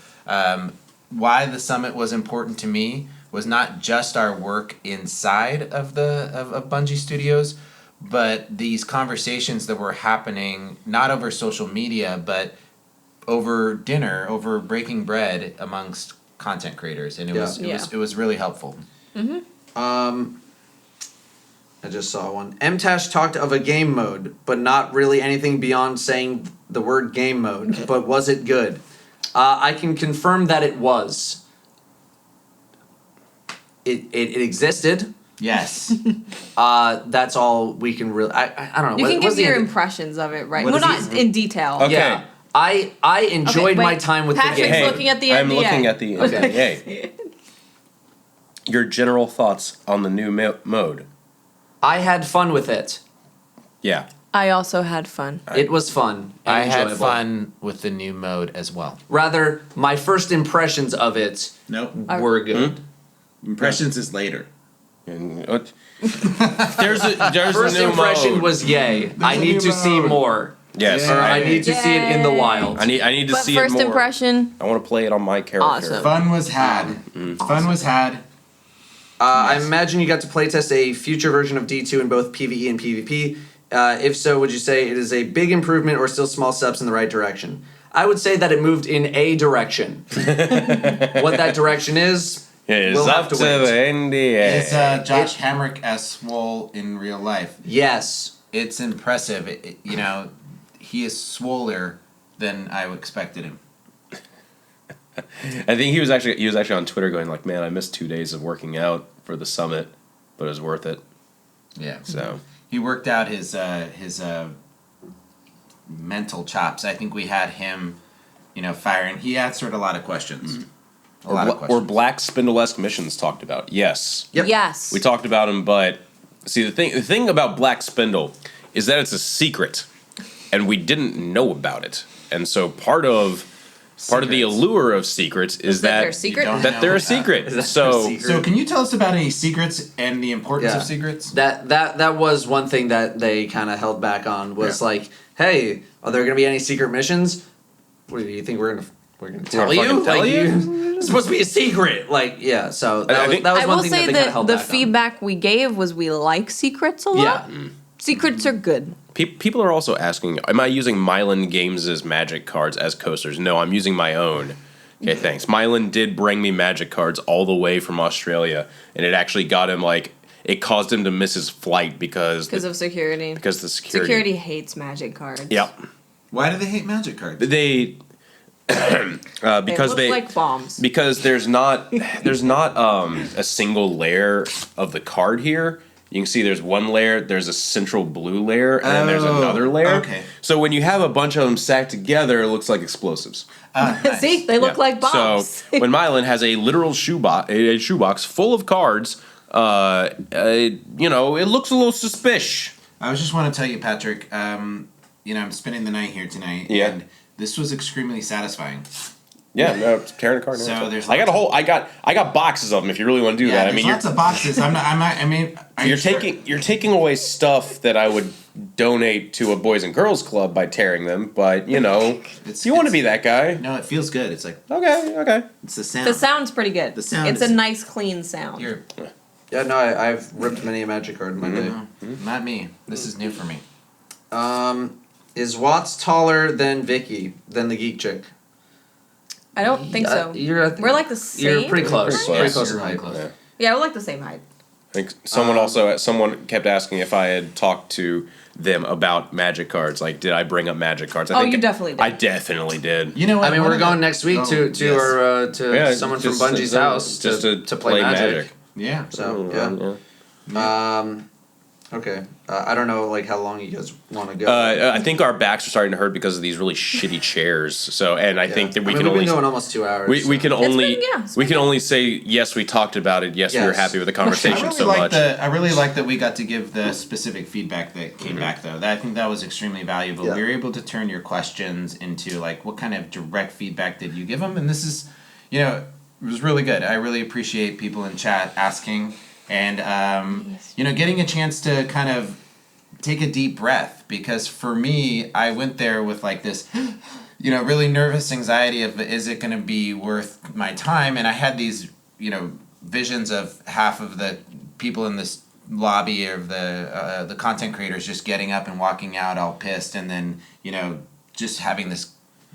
why the summit was important to me was not just our work inside of of Bungie Studios, but these conversations that were happening not over social media, but over dinner, over breaking bread amongst content creators, and it was really helpful. I just saw one. MTash talked of a game mode, but not really anything beyond saying the word game mode. But was it good? I can confirm that it was. It existed. Yes. That's all we can really. I don't know. You can what's give your the- impressions of it, right? What Well, is not the- in detail. Okay. Yeah. I enjoyed Okay, my wait. time with Patrick's the game. Hey, looking at the I'm NDA. looking at the NDA. Your general thoughts on the new mode? I had fun with it. Yeah. I also had fun. It was fun. And I had enjoyable. fun with the new mode as well. Rather, my first impressions of it Nope. were good. Impressions is later. And what? There's First a new impression mode. was yay. I a need new to see mode. more. Yes. Or I need to see it in the Yay. wild. I need to But see first it more. impression, I want to play it on my character. Awesome. Fun was had. Fun was had. I imagine you got to playtest a future version of D2 in both PvE and PvP. If so, would you say it is a big improvement or still small steps in the right direction? I would say that it moved in a direction. What that direction is, It's we'll have up to to wait. the NDA. It's Josh Hamrick as Swole in real life. Yes. It's impressive. You know, he is swoller than I expected him. I think he was actually on Twitter going like, "Man, I missed 2 days of working out for the summit, but it was worth it." Yeah. So He worked out his mental chops. I think we had him, you know, firing. He answered a lot of questions. A lot of or questions. black spindle-esque missions talked about. Yes, Yep. yes. we talked about him, but see the thing about Black Spindle is that it's a secret, and we didn't know about it, and so part of the Secrets. allure of secrets is that that they're secret? don't that they're a know. secret. Is that So their secret? So can you tell us about any secrets and the importance Yeah. of secrets? That was one thing that they kind of held back on was like, hey, are there going to be any secret missions? What do you think we're gonna tell gonna fucking you? tell Like, you? it's supposed to be a secret. Like, yeah. So that I was think- that was I one will thing say that they kind of that held the back on. feedback we gave was we like secrets a lot. Yeah. Secrets are good. people are also asking, am I using Mylan Games' magic cards as coasters? No, I'm using my own. Okay, thanks. Mylan did bring me magic cards all the way from Australia, and it actually got him it caused him to miss his flight because Because of security. because the security. Security hates magic cards. Yep. Why do they hate magic cards? They because they look like bombs. because there's not a single layer of the card here. You can see there's one layer, there's a central blue layer, and then there's Oh, another layer. okay. So when you have a bunch of them stacked together, it looks like explosives. Nice. See, they look Yeah. like bombs. So when Mylan has a literal shoebox full of cards, you know, it looks a little suspicious. I just want to tell you, Patrick, you know, I'm spending the night here tonight, Yeah. and this was extremely satisfying. Yeah, no, tearing a card. So no, there's I got a lots whole. I got boxes of them. If you really want to do that, I mean, there's lots of boxes. you're taking away stuff that I would donate to a boys and girls club by tearing them. But you know, you want to be that guy. No, it feels good. It's like Okay. it's the sound. The sound's pretty good. The sound It's is- a nice, clean sound. Yeah, no, I've ripped many a Magic card in my day. Not me. This is new for me. Is Watts taller than Vicky, than the geek chick? I don't think so. We're like the same. You're pretty close. Pretty Pretty close. close in height. Close. Yeah, we're like the same height. I think someone kept asking if I had talked to them about Magic cards. Like, did I bring up Magic cards? I think you definitely did. I definitely did. You know what? I mean, one we're of the- going next week to yes. our to someone from just Bungie's house just to play Magic. Yeah. So Yeah. okay. I don't know like how long you guys want to go. I think our backs are starting to hurt because of these really shitty chairs. So, and I think that we we've can only been going almost 2 hours. we can only it's we been can only say yes, we talked about it. Yes, we were Yes. happy with the I conversation really so like much. I really like that we got to give the specific feedback that came back though. I think that was extremely valuable. Yeah. We were able to turn your questions into like what kind of direct feedback did you give them, and this is, you know, it was really good. I really appreciate people in chat asking and you know, getting a chance to kind of take a deep breath, because for me, I went there with like this, you know, really nervous anxiety of is it going to be worth my time, and I had these, you know, visions of half of the people in this lobby of the content creators just getting up and walking out all pissed, and then, you know, just having this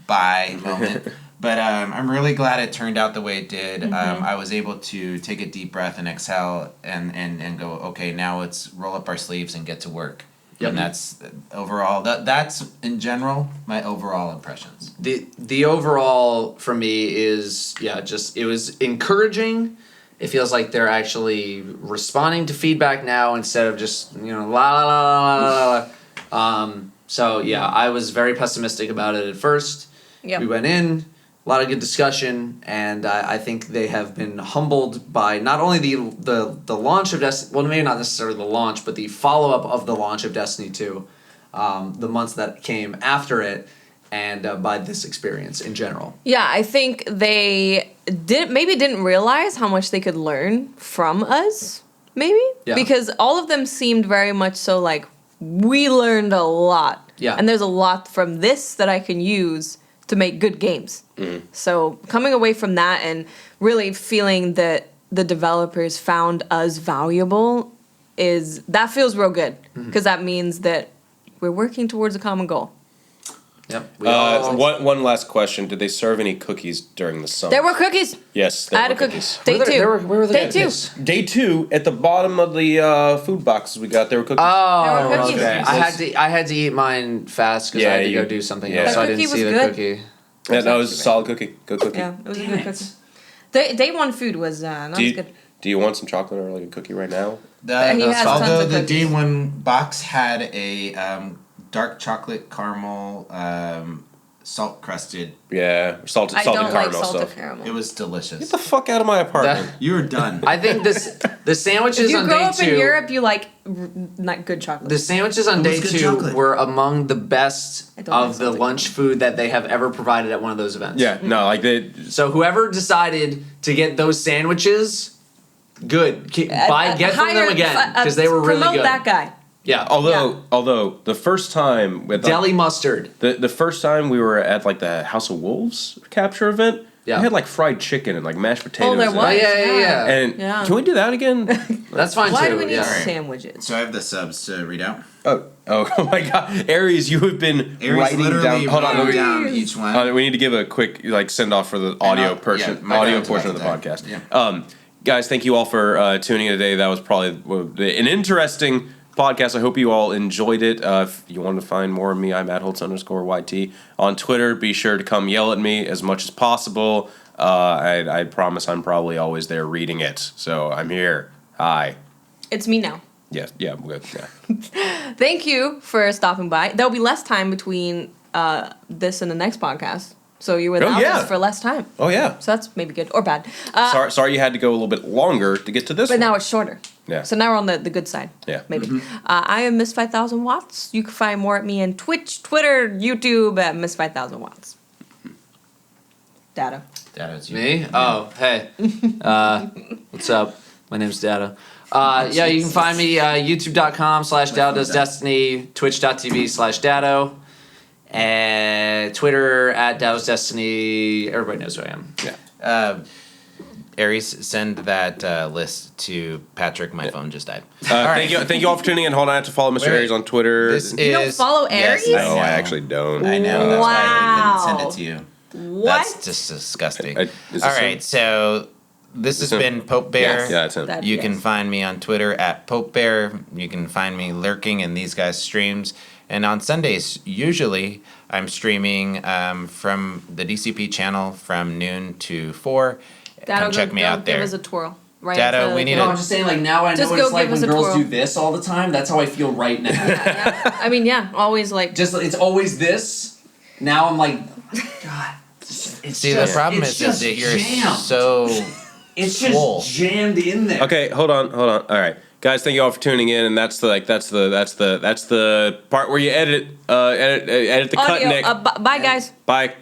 bye moment. But I'm really glad it turned out the way it did. I was able to take a deep breath and exhale and go, okay, now let's roll up our sleeves and get to work. Yep. And that's overall, that's in general my overall impressions. The overall for me is just it was encouraging. It feels like they're actually responding to feedback now instead of just, you know, la la la la la la. So yeah, I was very pessimistic about it at first. Yep. We went in, a lot of good discussion, and I think they have been humbled by not only the launch of Destiny, well, maybe not necessarily the launch, but the follow-up of the launch of Destiny 2, the months that came after it, and by this experience in general. Yeah, I think they didn't realize how much they could learn from us, maybe? Yeah. Because all of them seemed very much so like, we learned a lot. Yeah. And there's a lot from this that I can use to make good games. So coming away from that and really feeling that the developers found us valuable that feels real good, because that means that we're working towards a common goal. Yep. One last question: did they serve any cookies during the summer? There were cookies. Yes, I there had were a cookie. cookies. Day two. Where were the Day two. cookies? Day 2, at the bottom of the food boxes we got, there were cookies. Oh, There were cookies. okay. I had to eat mine fast because I had to go do something else, That so I didn't cookie was see the good. cookie. Yeah, that was a solid cookie. Good cookie. Yeah, it was a good cookie. Day one food was not Do as you, good. do you want some chocolate or like a cookie right now? He has tons Although of the cookies. day one box had a dark chocolate caramel salt crusted, Yeah, salted I don't caramel like salted stuff. caramel. it was delicious. Get the fuck out of my apartment. You were done. I think the sandwiches If you on grow day up 2. in Europe, you like not good chocolate. The sandwiches on It was day good 2 chocolate. were among the best I don't like of the salted lunch food that they have ever provided at one of those events. Yeah, no, like they. So whoever decided to get those sandwiches, good. Get from them again because they were really promote good. that guy. Yeah. Although the first time with Deli mustard. the first time we were at like the House of Wolves capture event, Yeah. they had like fried chicken and like mashed potatoes. there and- was. Oh yeah. And Yeah. can we do that again? That's fine Why too. do we need yeah. sandwiches? So I have the subs to read out. oh my God, Aries, you have been Aries writing literally down. Hold on, wrote down each one. we need to give a quick like send off for the audio I'll- portion, yeah, my audio bad, portion of the about podcast. that. Yeah. Guys, thank you all for tuning in today. That was probably an interesting podcast. I hope you all enjoyed it. If you want to find more of me, I'm @Holtz_YT on Twitter. Be sure to come yell at me as much as possible. I promise I'm probably always there reading it. So I'm here. Hi. It's me now. Yes. Yeah. I'm good. Yeah. Thank you for stopping by. There'll be less time between this and the next podcast, so you're without us for less time. Oh yeah. So that's maybe good or bad. Sorry you had to go a little bit longer to get to this But one. now it's shorter. Yeah. So now we're on the good side. Yeah. Maybe. I am Miss 5000 Watts. You can find more at me on Twitch, Twitter, YouTube at Miss 5000 Watts. Datto. Datto, it's you. Me? Oh, hey. What's up? My name's Datto. Yeah, you can find me youtube.com/DattoDoesDestiny, twitch.tv/Datto, and Twitter @Datto'sDestiny. Everybody knows who I am. Yeah. Aries, send that list to Patrick. My phone just died. Thank you all for tuning in. Hold on, I have to follow Mr. Aries on Twitter. This You don't follow Aries? Yes, No, I actually don't. I know. That's why I couldn't send Wow. it to you. What? That's just disgusting. Is this All right, him? so this has him? been Pope Bear. Yeah, it's him. That- You can yes. find me on Twitter @PopeBear. You can find me lurking in these guys' streams. And on Sundays, usually, I'm streaming from the DCP channel from noon to 4. Datto, Come check me out there. Give us a twirl. Right Datto, after we the need thing. a- I'm just saying, like, now I know Just what go it's like give us when a girls twirl. do this all the time. That's how I feel right now. Yeah. I mean, yeah, always like. Just, it's always this. Now I'm like, God. It's See, just, the problem it's is just that you're jammed. so It's just swole. jammed in there. Okay, hold on. All right, guys, thank you all for tuning in, and that's the part where you edit the cut, Audio. Nick. Bye, guys. Bye.